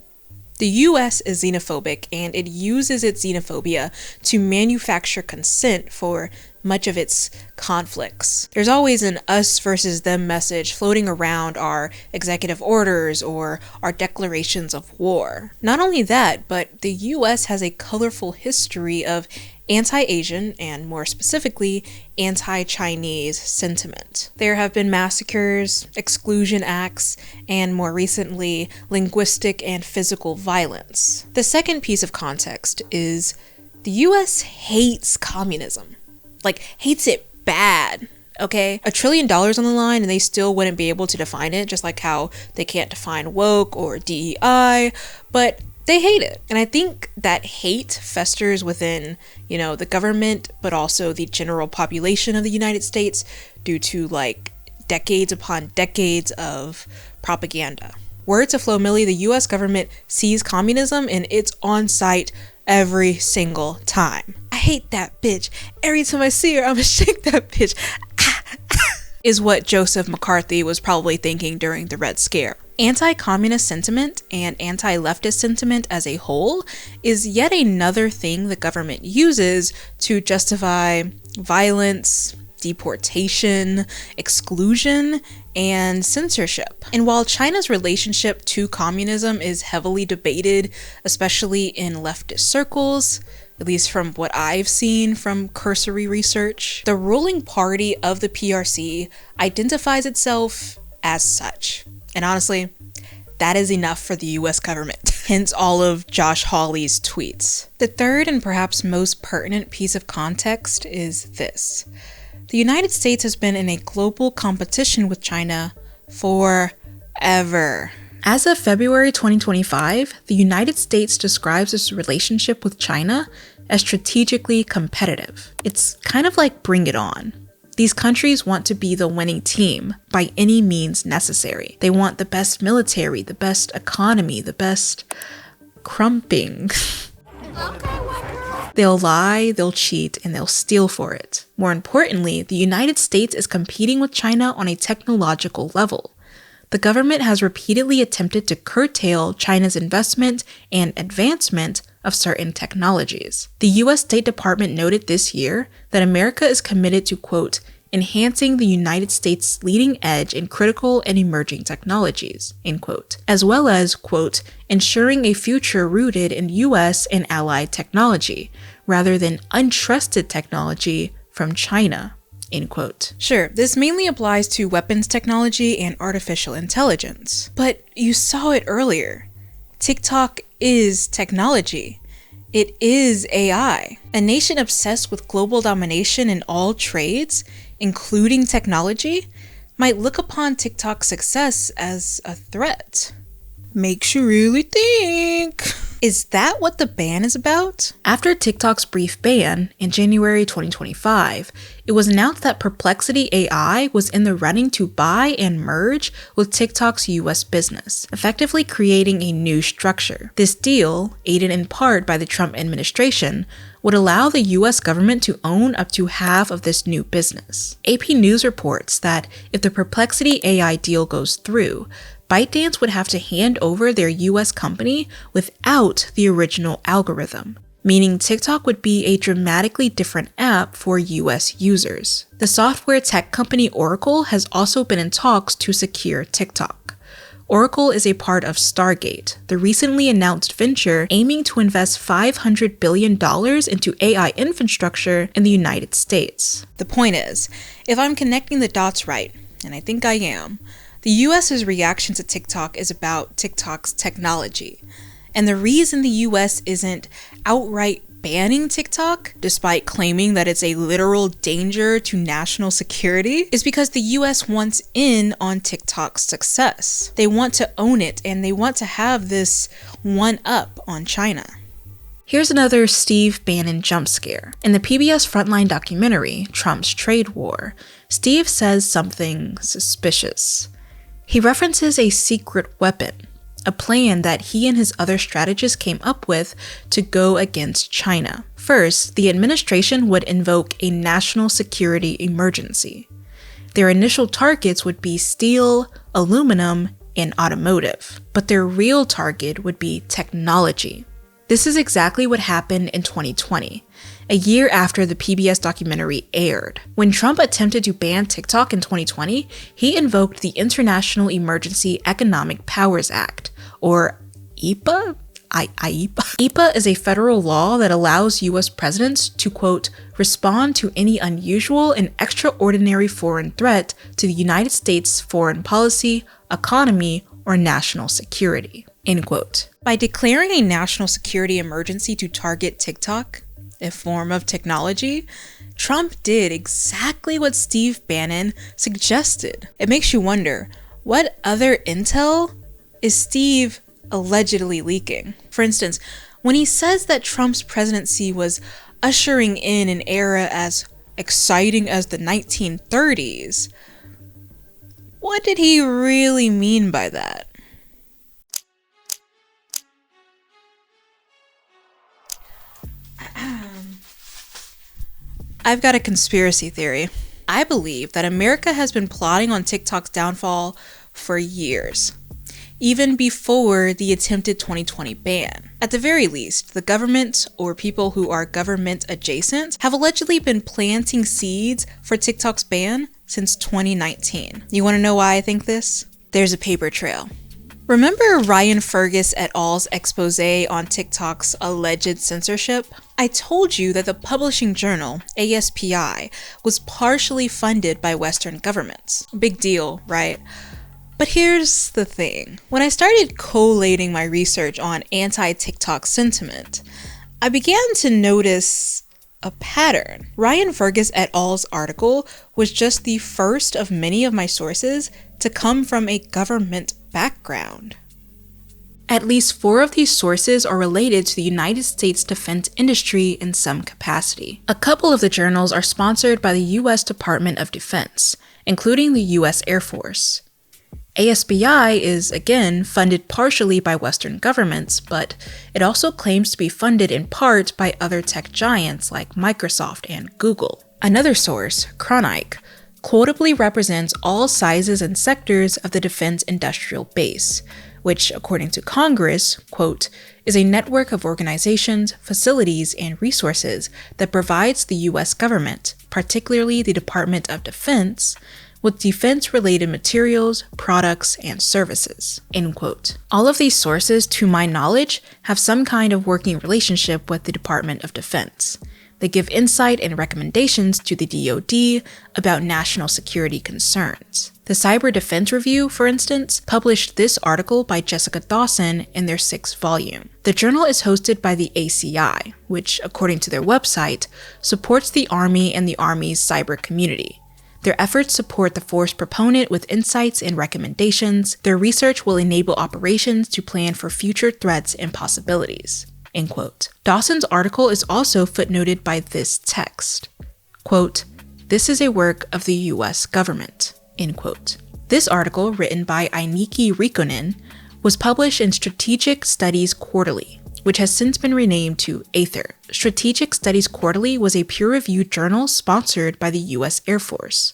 The US is xenophobic, and it uses its xenophobia to manufacture consent for much of its conflicts. There's always an us versus them message floating around our executive orders or our declarations of war. Not only that, but the US has a colorful history of anti-Asian, and more specifically, anti-Chinese sentiment. There have been massacres, exclusion acts, and more recently, linguistic and physical violence. The second piece of context is the US hates communism. Like, hates it bad, okay? $1 trillion on the line and they still wouldn't be able to define it, just like how they can't define woke or DEI, but they hate it. And I think that hate festers within, the government, but also the general population of the United States due to like decades upon decades of propaganda. Word to Flo Millie, the US government sees communism and it's on site every single time. I hate that bitch. Every time I see her, I'ma shake that bitch. is what Joseph McCarthy was probably thinking during the Red Scare. Anti-communist sentiment and anti-leftist sentiment as a whole is yet another thing the government uses to justify violence, deportation, exclusion, and censorship. And while China's relationship to communism is heavily debated, especially in leftist circles, at least from what I've seen from cursory research, the ruling party of the PRC identifies itself as such. And honestly, that is enough for the US government. Hence all of Josh Hawley's tweets. The third and perhaps most pertinent piece of context is this. The United States has been in a global competition with China forever. As of February 2025, the United States describes its relationship with China as strategically competitive. It's kind of like Bring It On. These countries want to be the winning team by any means necessary. They want the best military, the best economy, the best crumping. They'll lie, they'll cheat, and they'll steal for it. More importantly, the United States is competing with China on a technological level. The government has repeatedly attempted to curtail China's investment and advancement of certain technologies. The US State Department noted this year that America is committed to, quote, enhancing the United States' leading edge in critical and emerging technologies, end quote, as well as, quote, ensuring a future rooted in US and allied technology, rather than untrusted technology from China, end quote. Sure, this mainly applies to weapons technology and artificial intelligence, but you saw it earlier. TikTok is technology. It is AI. A nation obsessed with global domination in all trades, including technology, might look upon TikTok's success as a threat. Makes you really think. Is that what the ban is about? After TikTok's brief ban in January 2025, it was announced that Perplexity AI was in the running to buy and merge with TikTok's US business, effectively creating a new structure. This deal, aided in part by the Trump administration, would allow the US government to own up to half of this new business. AP News reports that if the Perplexity AI deal goes through, ByteDance would have to hand over their US company without the original algorithm, meaning TikTok would be a dramatically different app for US users. The software tech company Oracle has also been in talks to secure TikTok. Oracle is a part of Stargate, the recently announced venture aiming to invest $500 billion into AI infrastructure in the United States. The point is, if I'm connecting the dots right, and I think I am, the US's reaction to TikTok is about TikTok's technology. And the reason the US isn't outright banning TikTok, despite claiming that it's a literal danger to national security, is because the US wants in on TikTok's success. They want to own it, and they want to have this one-up on China. Here's another Steve Bannon jump scare. In the PBS Frontline documentary, Trump's Trade War, Steve says something suspicious. He references a secret weapon, a plan that he and his other strategists came up with to go against China. First, the administration would invoke a national security emergency. Their initial targets would be steel, aluminum, and automotive, but their real target would be technology. This is exactly what happened in 2020, a year after the PBS documentary aired. When Trump attempted to ban TikTok in 2020, he invoked the International Emergency Economic Powers Act, or EPA? IEPA? EPA is a federal law that allows US presidents to, quote, respond to any unusual and extraordinary foreign threat to the United States' foreign policy, economy, or national security, end quote. By declaring a national security emergency to target TikTok, a form of technology, Trump did exactly what Steve Bannon suggested. It makes you wonder, what other intel is Steve allegedly leaking? For instance, when he says that Trump's presidency was ushering in an era as exciting as the 1930s, what did he really mean by that? I've got a conspiracy theory. I believe that America has been plotting on TikTok's downfall for years, even before the attempted 2020 ban. At the very least, the government, or people who are government adjacent, have allegedly been planting seeds for TikTok's ban since 2019. You want to know why I think this? There's a paper trail. Remember Ryan Fergus et al.'s expose on TikTok's alleged censorship? I told you that the publishing journal, ASPI, was partially funded by Western governments. Big deal, right? But here's the thing. When I started collating my research on anti-TikTok sentiment, I began to notice a pattern. Ryan Fergus et al.'s article was just the first of many of my sources to come from a government background. At least 4 of these sources are related to the United States defense industry in some capacity. A couple of the journals are sponsored by the US Department of Defense, including the US Air Force. ASBI is, again, funded partially by Western governments, but it also claims to be funded in part by other tech giants like Microsoft and Google. Another source, Chronique, quotably represents all sizes and sectors of the defense industrial base, which, according to Congress, quote, is a network of organizations, facilities, and resources that provides the U.S. government, particularly the Department of Defense, with defense-related materials, products, and services, end quote. All of these sources, to my knowledge, have some kind of working relationship with the Department of Defense. They give insight and recommendations to the DoD about national security concerns. The Cyber Defense Review, for instance, published this article by Jessica Dawson in their 6th volume. The journal is hosted by the ACI, which, according to their website, supports the Army and the Army's cyber community. Their efforts support the force proponent with insights and recommendations. Their research will enable operations to plan for future threats and possibilities. End quote. Dawson's article is also footnoted by this text. Quote, this is a work of the US government. End quote. This article, written by Ainiki Rikkonen, was published in Strategic Studies Quarterly, which has since been renamed to Aether. Strategic Studies Quarterly was a peer-reviewed journal sponsored by the US Air Force.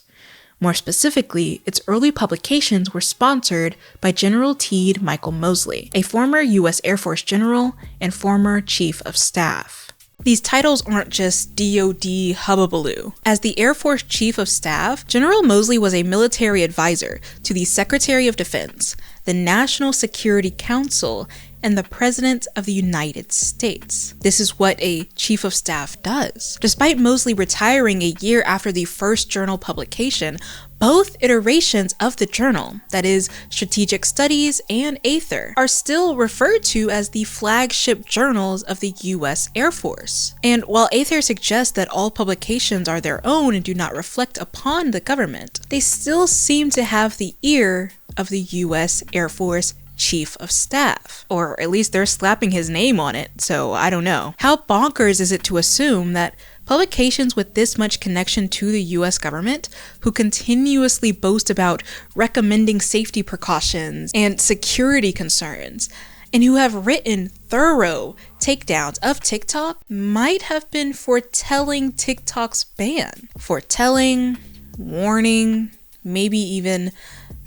More specifically, its early publications were sponsored by General Teed Michael Mosley, a former U.S. Air Force general and former Chief of Staff. These titles aren't just DoD hubbubaloo. As the Air Force Chief of Staff, General Mosley was a military advisor to the Secretary of Defense, the National Security Council, and the President of the United States. This is what a Chief of Staff does. Despite Mosley retiring a year after the first journal publication, both iterations of the journal, that is, Strategic Studies and Aether, are still referred to as the flagship journals of the US Air Force. And while Aether suggests that all publications are their own and do not reflect upon the government, they still seem to have the ear of the US Air Force Chief of Staff. Or at least they're slapping his name on it, so I don't know. How bonkers is it to assume that publications with this much connection to the US government, who continuously boast about recommending safety precautions and security concerns, and who have written thorough takedowns of TikTok, might have been foretelling TikTok's ban. Foretelling, warning, maybe even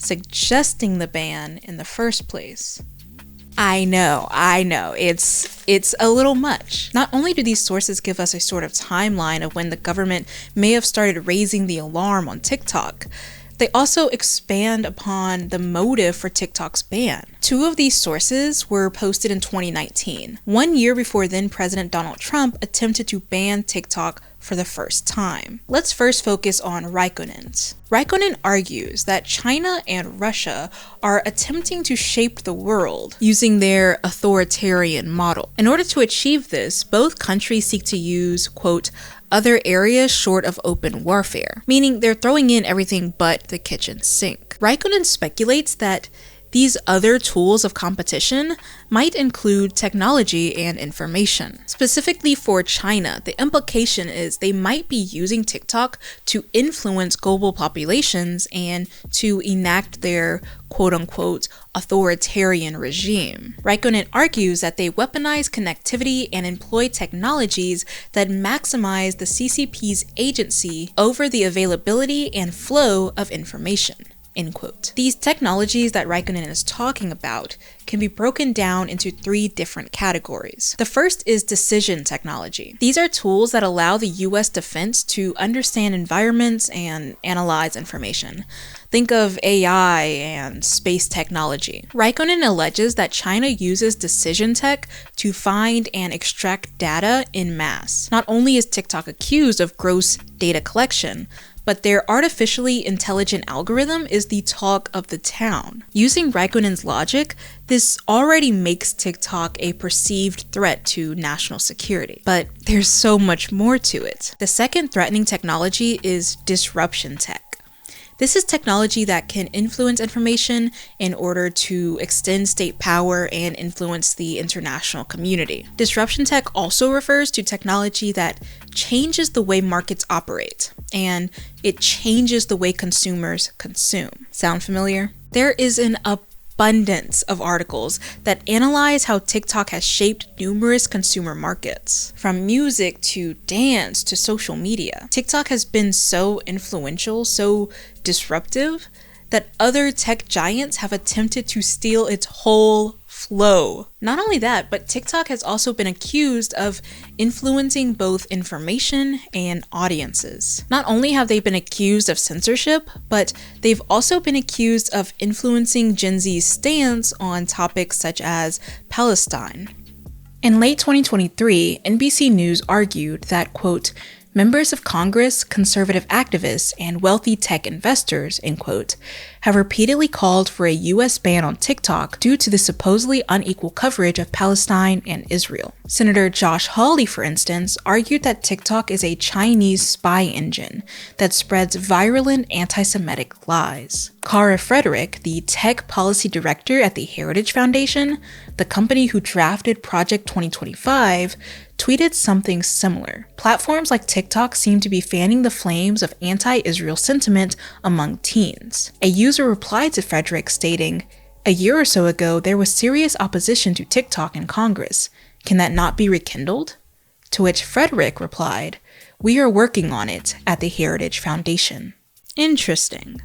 suggesting the ban in the first place. I know, it's a little much. Not only do these sources give us a sort of timeline of when the government may have started raising the alarm on TikTok, they also expand upon the motive for TikTok's ban. 2 of these sources were posted in 2019, 1 year before then President Donald Trump attempted to ban TikTok for the first time. Let's first focus on Raikkonen's. Raikkonen argues that China and Russia are attempting to shape the world using their authoritarian model. In order to achieve this, both countries seek to use, quote, other areas short of open warfare, meaning they're throwing in everything but the kitchen sink. Raikkonen speculates that These other tools of competition might include technology and information. Specifically for China, the implication is they might be using TikTok to influence global populations and to enact their quote-unquote authoritarian regime. Raikkonen argues that they weaponize connectivity and employ technologies that maximize the CCP's agency over the availability and flow of information. End quote. These technologies that Raikkonen is talking about can be broken down into 3 different categories. The first is decision technology. These are tools that allow the US defense to understand environments and analyze information. Think of AI and space technology. Raikkonen alleges that China uses decision tech to find and extract data in mass. Not only is TikTok accused of gross data collection, but their artificially intelligent algorithm is the talk of the town. Using Raikkonen's logic, this already makes TikTok a perceived threat to national security. But there's so much more to it. The second threatening technology is disruption tech. This is technology that can influence information in order to extend state power and influence the international community. Disruption tech also refers to technology that changes the way markets operate, and it changes the way consumers consume. Sound familiar? There is an abundance of articles that analyze how TikTok has shaped numerous consumer markets. From music to dance to social media, TikTok has been so influential, so disruptive, that other tech giants have attempted to steal its whole flow. Not only that, but TikTok has also been accused of influencing both information and audiences. Not only have they been accused of censorship, but they've also been accused of influencing Gen Z's stance on topics such as Palestine. In late 2023, NBC News argued that, quote, members of Congress, conservative activists, and wealthy tech investors, end quote, have repeatedly called for a US ban on TikTok due to the supposedly unequal coverage of Palestine and Israel. Senator Josh Hawley, for instance, argued that TikTok is a Chinese spy engine that spreads virulent anti-Semitic lies. Cara Frederick, the tech policy director at the Heritage Foundation, the company who drafted Project 2025, tweeted something similar. Platforms like TikTok seem to be fanning the flames of anti-Israel sentiment among teens. A user replied to Frederick stating, "A year or so ago, there was serious opposition to TikTok in Congress. Can that not be rekindled?" To which Frederick replied, "We are working on it at the Heritage Foundation." Interesting.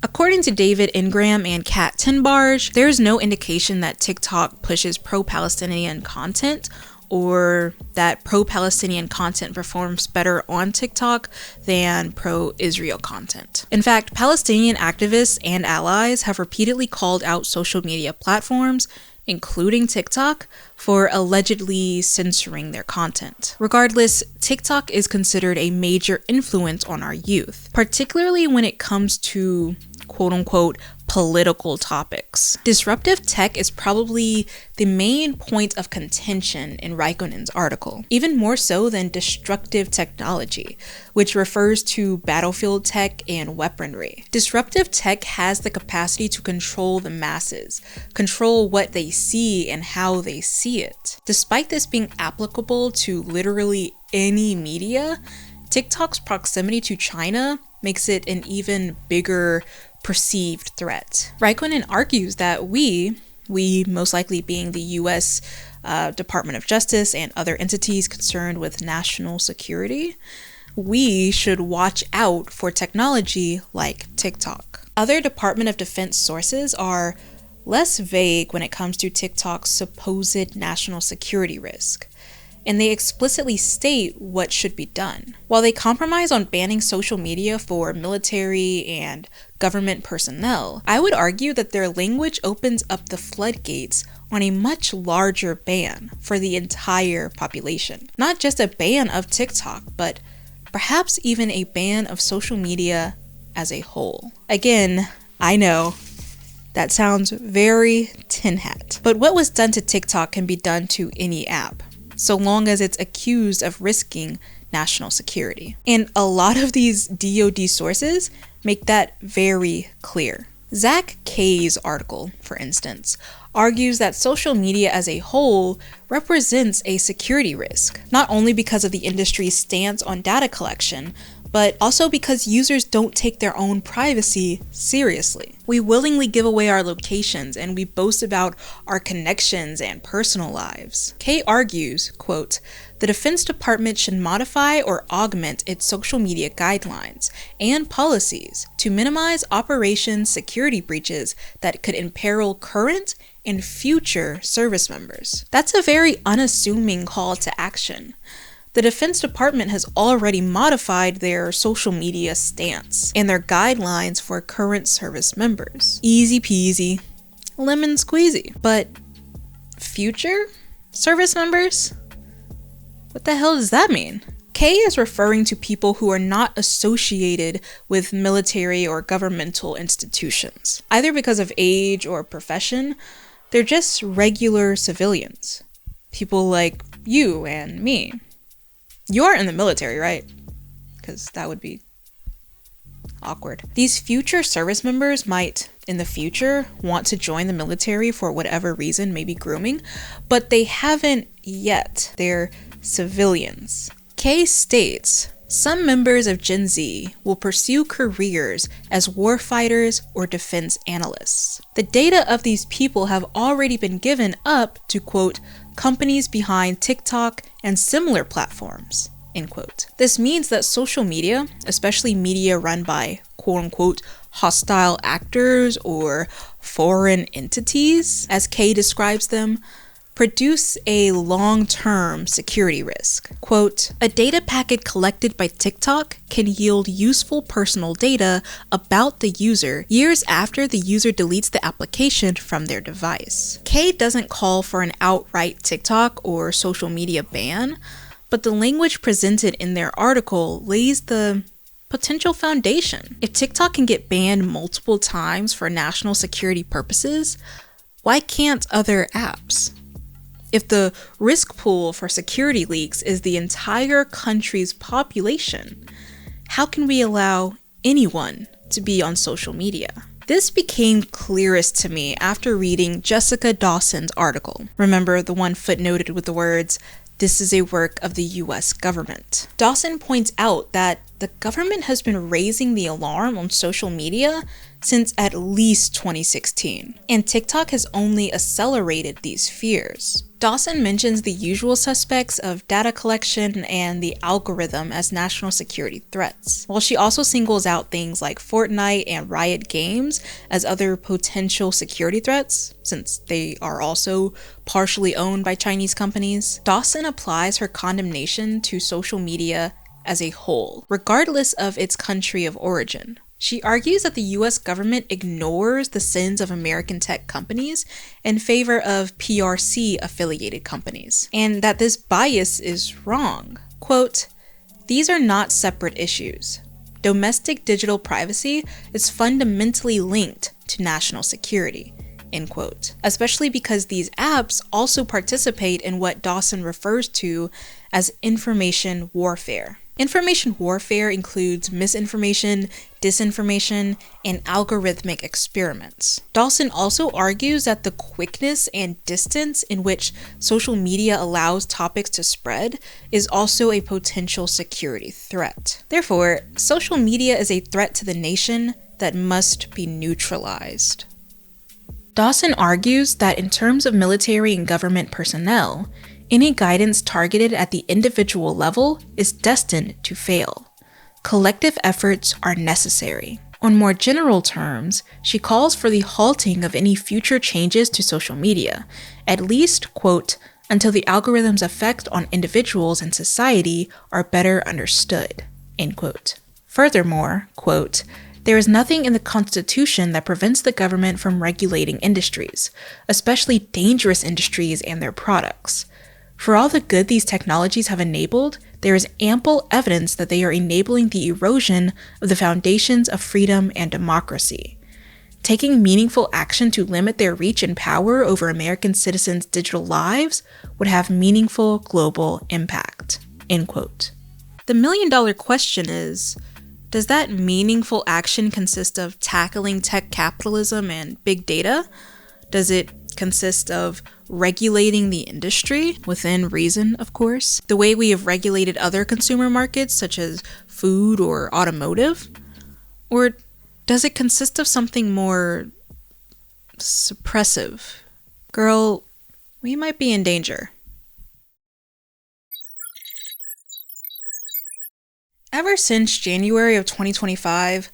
According to David Ingram and Kat Tenbarge, there is no indication that TikTok pushes pro-Palestinian content or that pro-Palestinian content performs better on TikTok than pro-Israel content. In fact, Palestinian activists and allies have repeatedly called out social media platforms, including TikTok, for allegedly censoring their content. Regardless, TikTok is considered a major influence on our youth, particularly when it comes to quote-unquote political topics. Disruptive tech is probably the main point of contention in Raikkonen's article, even more so than destructive technology, which refers to battlefield tech and weaponry. Disruptive tech has the capacity to control the masses, control what they see and how they see it. Despite this being applicable to literally any media, TikTok's proximity to China makes it an even bigger perceived threat. Raikkonen argues that we most likely being the US Department of Justice and other entities concerned with national security, we should watch out for technology like TikTok. Other Department of Defense sources are less vague when it comes to TikTok's supposed national security risk, and they explicitly state what should be done. While they compromise on banning social media for military and government personnel, I would argue that their language opens up the floodgates on a much larger ban for the entire population. Not just a ban of TikTok, but perhaps even a ban of social media as a whole. Again, I know that sounds very tin hat, but what was done to TikTok can be done to any app, so long as it's accused of risking national security. And a lot of these DoD sources make that very clear. Zach Kay's article, for instance, argues that social media as a whole represents a security risk, not only because of the industry's stance on data collection, but also because users don't take their own privacy seriously. We willingly give away our locations and we boast about our connections and personal lives. Kay argues, quote, "The Defense Department should modify or augment its social media guidelines and policies to minimize operations security breaches that could imperil current and future service members." That's a very unassuming call to action. The Defense Department has already modified their social media stance and their guidelines for current service members. Easy peasy, lemon squeezy. But future service members? What the hell does that mean? Kay is referring to people who are not associated with military or governmental institutions, either because of age or profession. They're just regular civilians. People like you and me. You are in the military, right? Because that would be awkward. These future service members might, in the future, want to join the military for whatever reason, maybe grooming, but they haven't yet. They're civilians. Kay states, "Some members of Gen Z will pursue careers as warfighters or defense analysts. The data of these people have already been given up to, quote, companies behind TikTok and similar platforms," end quote. This means that social media, especially media run by quote-unquote hostile actors or foreign entities, as Kay describes them, produce a long-term security risk. Quote, "A data packet collected by TikTok can yield useful personal data about the user years after the user deletes the application from their device." Kay doesn't call for an outright TikTok or social media ban, but the language presented in their article lays the potential foundation. If TikTok can get banned multiple times for national security purposes, why can't other apps? If the risk pool for security leaks is the entire country's population, how can we allow anyone to be on social media? This became clearest to me after reading Jessica Dawson's article. Remember, the one footnoted with the words, "This is a work of the US government." Dawson points out that the government has been raising the alarm on social media since at least 2016, and TikTok has only accelerated these fears. Dawson mentions the usual suspects of data collection and the algorithm as national security threats, while she also singles out things like Fortnite and Riot Games as other potential security threats, since they are also partially owned by Chinese companies. Dawson applies her condemnation to social media as a whole, regardless of its country of origin. She argues that the US government ignores the sins of American tech companies in favor of PRC-affiliated companies, and that this bias is wrong. Quote, "These are not separate issues. Domestic digital privacy is fundamentally linked to national security," end quote. Especially because these apps also participate in what Dawson refers to as information warfare. Information warfare includes misinformation, disinformation, and algorithmic experiments. Dawson also argues that the quickness and distance in which social media allows topics to spread is also a potential security threat. Therefore, social media is a threat to the nation that must be neutralized. Dawson argues that in terms of military and government personnel, any guidance targeted at the individual level is destined to fail. Collective efforts are necessary. On more general terms, she calls for the halting of any future changes to social media, at least, quote, until the algorithm's effect on individuals and society are better understood, end quote. Furthermore, quote, "There is nothing in the Constitution that prevents the government from regulating industries, especially dangerous industries and their products. For all the good these technologies have enabled, there is ample evidence that they are enabling the erosion of the foundations of freedom and democracy. Taking meaningful action to limit their reach and power over American citizens' digital lives would have meaningful global impact," end quote. The million-dollar question is, Does that meaningful action consist of tackling tech capitalism and big data? Does it consist of regulating the industry, within reason, of course, the way we have regulated other consumer markets such as food or automotive? Or does it consist of something more suppressive? Girl, we might be in danger. Ever since January of 2025,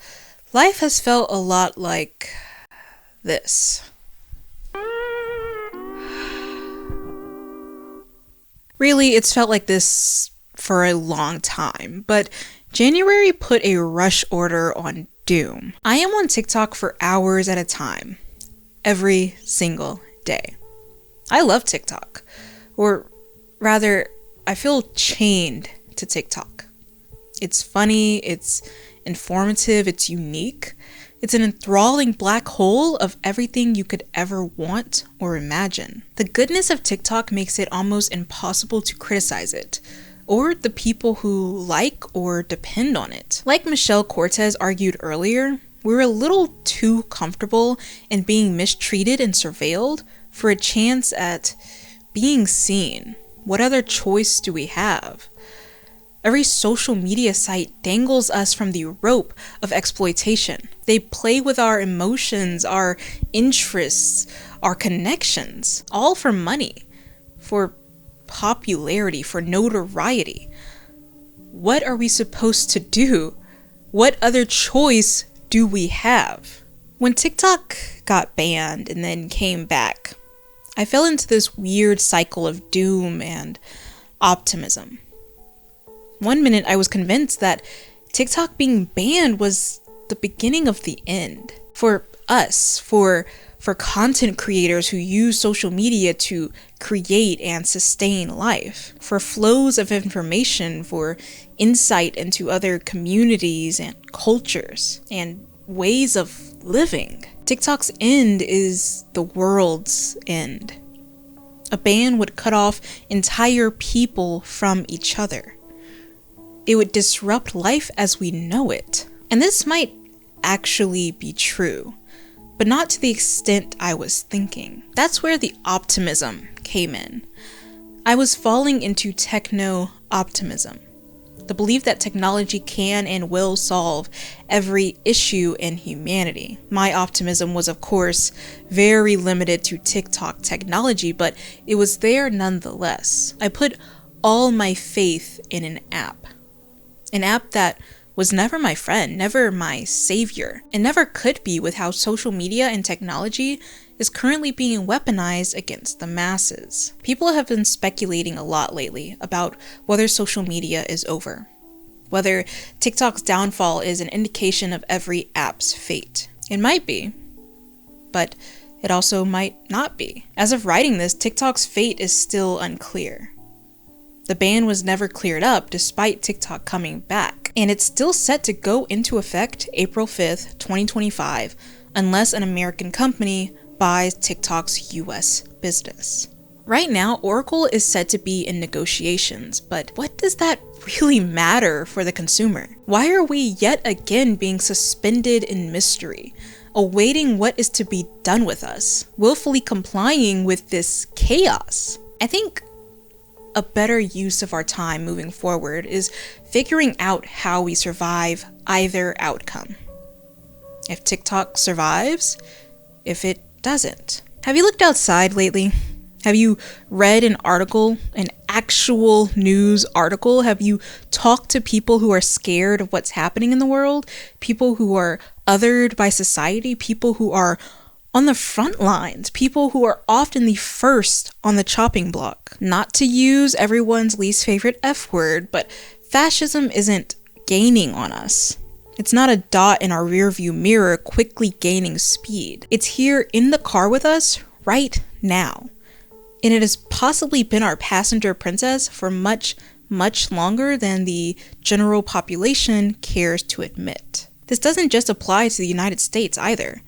life has felt a lot like this. Really, it's felt like this for a long time, but January put a rush order on doom. I am on TikTok for hours at a time, every single day. I love TikTok, or rather, I feel chained to TikTok. It's funny, it's informative, it's unique. It's an enthralling black hole of everything you could ever want or imagine. The goodness of TikTok makes it almost impossible to criticize it, or the people who like or depend on it. Like Michelle Cortez argued earlier, we're a little too comfortable in being mistreated and surveilled for a chance at being seen. What other choice do we have? Every social media site dangles us from the rope of exploitation. They play with our emotions, our interests, our connections, all for money, for popularity, for notoriety. What are we supposed to do? What other choice do we have? When TikTok got banned and then came back, I fell into this weird cycle of doom and optimism. One minute I was convinced that TikTok being banned was the beginning of the end. For us, for content creators who use social media to create and sustain life. For flows of information, for insight into other communities and cultures and ways of living. TikTok's end is the world's end. A ban would cut off entire people from each other. It would disrupt life as we know it. And this might actually be true, but not to the extent I was thinking. That's where the optimism came in. I was falling into techno-optimism, the belief that technology can and will solve every issue in humanity. My optimism was, of course, very limited to TikTok technology, but it was there nonetheless. I put all my faith in an app that was never my friend, never my savior, and never could be with how social media and technology is currently being weaponized against the masses. People have been speculating a lot lately about whether social media is over, whether TikTok's downfall is an indication of every app's fate. It might be, but it also might not be. As of writing this, TikTok's fate is still unclear. The ban was never cleared up despite TikTok coming back, and it's still set to go into effect April 5th, 2025, unless an American company buys TikTok's US business. Right now, Oracle is said to be in negotiations, but what does that really matter for the consumer? Why are we yet again being suspended in mystery, awaiting what is to be done with us, willfully complying with this chaos? I think a better use of our time moving forward is figuring out how we survive either outcome. If TikTok survives, if it doesn't. Have you looked outside lately? Have you read an article, an actual news article? Have you talked to people who are scared of what's happening in the world? People who are othered by society? People who are on the front lines, people who are often the first on the chopping block. Not to use everyone's least favorite F word, but fascism isn't gaining on us. It's not a dot in our rearview mirror quickly gaining speed. It's here in the car with us right now. And it has possibly been our passenger princess for much, much longer than the general population cares to admit. This doesn't just apply to the United States either.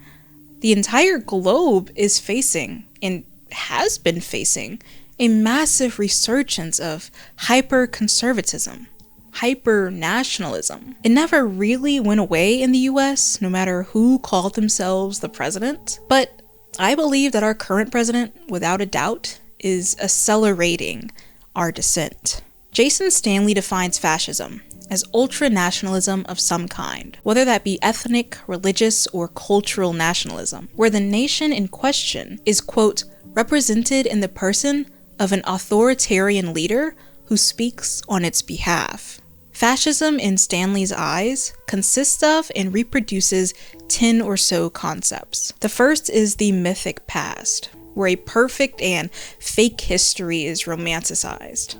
The entire globe is facing, and has been facing, a massive resurgence of hyper-conservatism, hyper-nationalism. It never really went away in the US, no matter who called themselves the president. But I believe that our current president, without a doubt, is accelerating our descent. Jason Stanley defines fascism as ultra-nationalism of some kind, whether that be ethnic, religious, or cultural nationalism, where the nation in question is, quote, represented in the person of an authoritarian leader who speaks on its behalf. Fascism, in Stanley's eyes, consists of and reproduces 10 or so concepts. The first is the mythic past, where a perfect and fake history is romanticized.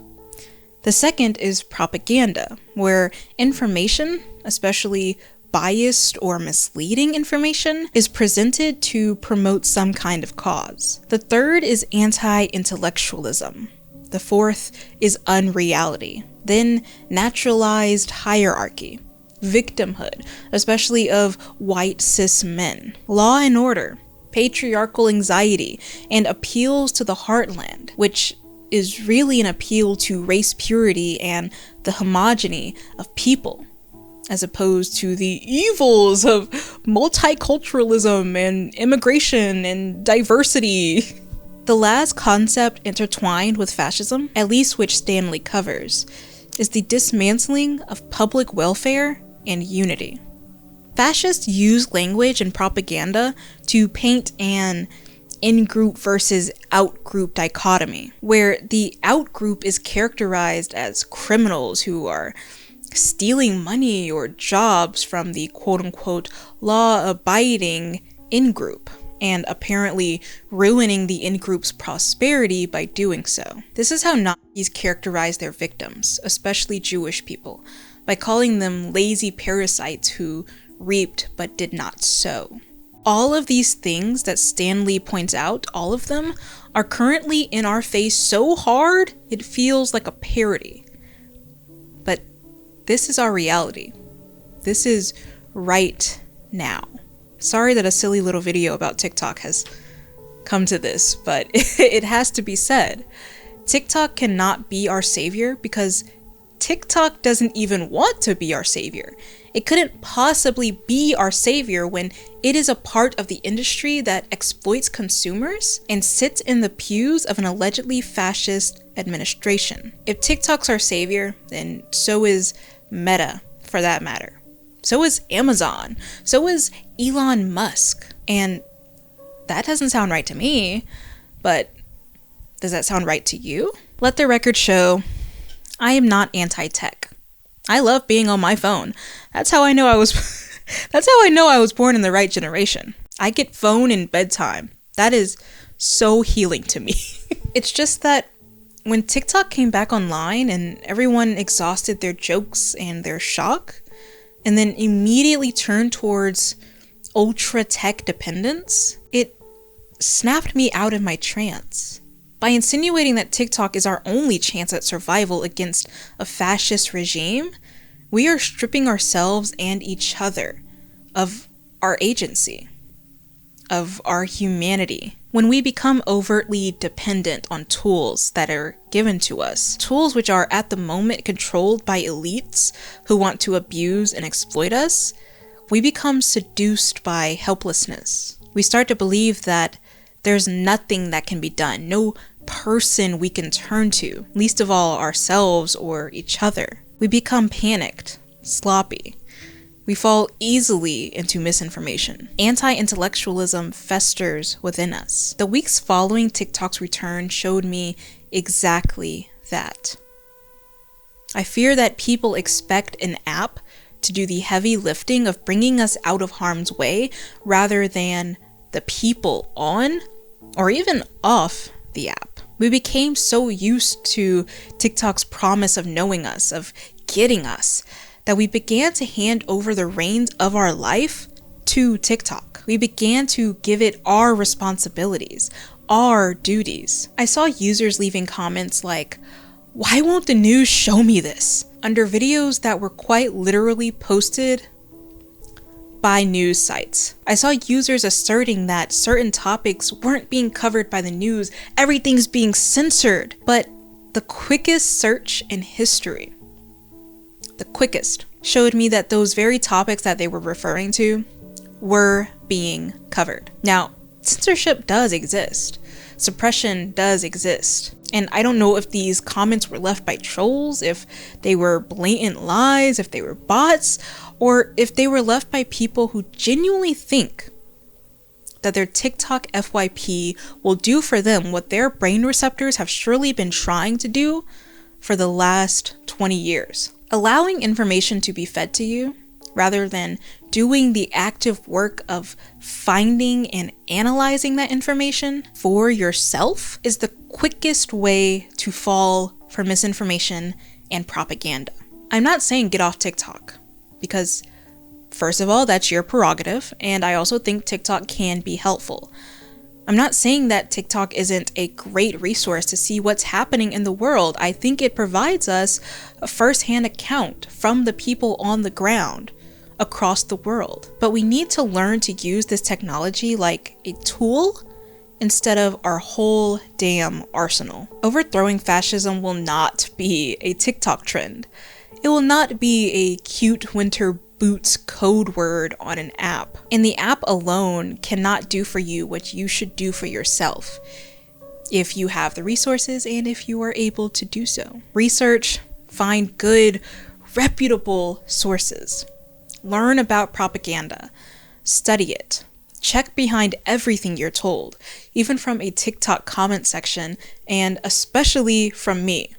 The second is propaganda, where information, especially biased or misleading information, is presented to promote some kind of cause. The third is anti-intellectualism. The fourth is unreality. Then naturalized hierarchy, victimhood, especially of white cis men, law and order, patriarchal anxiety, and appeals to the heartland, which is really an appeal to race purity and the homogeny of people, as opposed to the evils of multiculturalism and immigration and diversity. The last concept intertwined with fascism, at least which Stanley covers, is the dismantling of public welfare and unity. Fascists use language and propaganda to paint an in-group versus out-group dichotomy, where the out-group is characterized as criminals who are stealing money or jobs from the quote-unquote law-abiding in-group, and apparently ruining the in-group's prosperity by doing so. This is how Nazis characterize their victims, especially Jewish people, by calling them lazy parasites who reaped but did not sow. All of these things that Stanley points out, all of them, are currently in our face so hard it feels like a parody. But this is our reality. This is right now. Sorry that a silly little video about TikTok has come to this, but it has to be said. TikTok cannot be our savior because TikTok doesn't even want to be our savior. It couldn't possibly be our savior when it is a part of the industry that exploits consumers and sits in the pews of an allegedly fascist administration. If TikTok's our savior, then so is Meta, for that matter. So is Amazon. So is Elon Musk. And that doesn't sound right to me, but does that sound right to you? Let the record show I am not anti-tech. I love being on my phone. That's how I know I was born in the right generation. I get phone in bedtime. That is so healing to me. It's just that when TikTok came back online and everyone exhausted their jokes and their shock, and then immediately turned towards ultra tech dependence, it snapped me out of my trance. By insinuating that TikTok is our only chance at survival against a fascist regime, we are stripping ourselves and each other of our agency, of our humanity. When we become overtly dependent on tools that are given to us, tools which are at the moment controlled by elites who want to abuse and exploit us, we become seduced by helplessness. We start to believe that there's nothing that can be done, no person we can turn to, least of all ourselves or each other. We become panicked, sloppy. We fall easily into misinformation. Anti-intellectualism festers within us. The weeks following TikTok's return showed me exactly that. I fear that people expect an app to do the heavy lifting of bringing us out of harm's way rather than the people on or even off the app. We became so used to TikTok's promise of knowing us, of getting us, that we began to hand over the reins of our life to TikTok. We began to give it our responsibilities, our duties. I saw users leaving comments like, "Why won't the news show me this?" under videos that were quite literally posted by news sites. I saw users asserting that certain topics weren't being covered by the news, everything's being censored. But the quickest search in history the quickest, showed me that those very topics that they were referring to were being covered. Now, censorship does exist. Suppression does exist. And I don't know if these comments were left by trolls, if they were blatant lies, if they were bots, or if they were left by people who genuinely think that their TikTok FYP will do for them what their brain receptors have surely been trying to do for the last 20 years. Allowing information to be fed to you, rather than doing the active work of finding and analyzing that information for yourself, is the quickest way to fall for misinformation and propaganda. I'm not saying get off TikTok, because first of all, that's your prerogative, and I also think TikTok can be helpful. I'm not saying that TikTok isn't a great resource to see what's happening in the world. I think it provides us a first-hand account from the people on the ground across the world. But we need to learn to use this technology like a tool instead of our whole damn arsenal. Overthrowing fascism will not be a TikTok trend. It will not be a cute winter boots code word on an app. And the app alone cannot do for you what you should do for yourself, if you have the resources and if you are able to do so. Research, find good, reputable sources. Learn about propaganda. Study it. Check behind everything you're told, even from a TikTok comment section, and especially from me.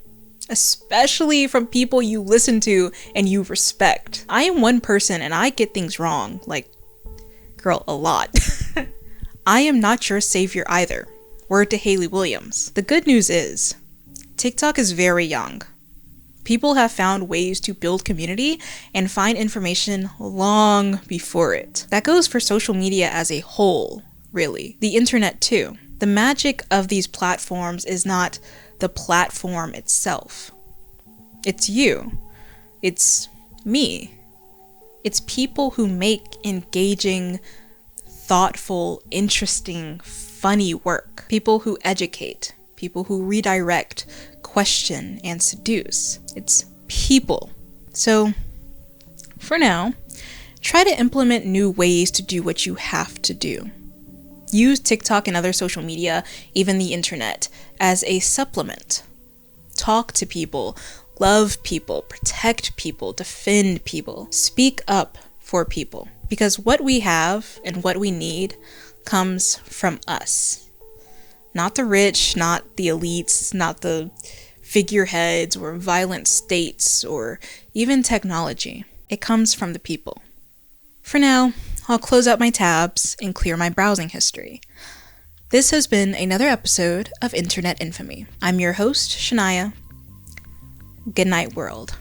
Especially from people you listen to and you respect. I am one person and I get things wrong, like, girl, a lot. I am not your savior either. Word to Haley Williams. The good news is, TikTok is very young. People have found ways to build community and find information long before it. That goes for social media as a whole, really. The internet too. The magic of these platforms is not the platform itself. It's you. It's me. It's people who make engaging, thoughtful, interesting, funny work. People who educate. People who redirect, question, and seduce. It's people. So, for now, try to implement new ways to do what you have to do. Use TikTok and other social media, even the internet, as a supplement. Talk to people, love people, protect people, defend people. Speak up for people. Because what we have and what we need comes from us. Not the rich, not the elites, not the figureheads or violent states or even technology. It comes from the people. For now, I'll close out my tabs and clear my browsing history. This has been another episode of Internet Infamy. I'm your host, Shania. Good night, world.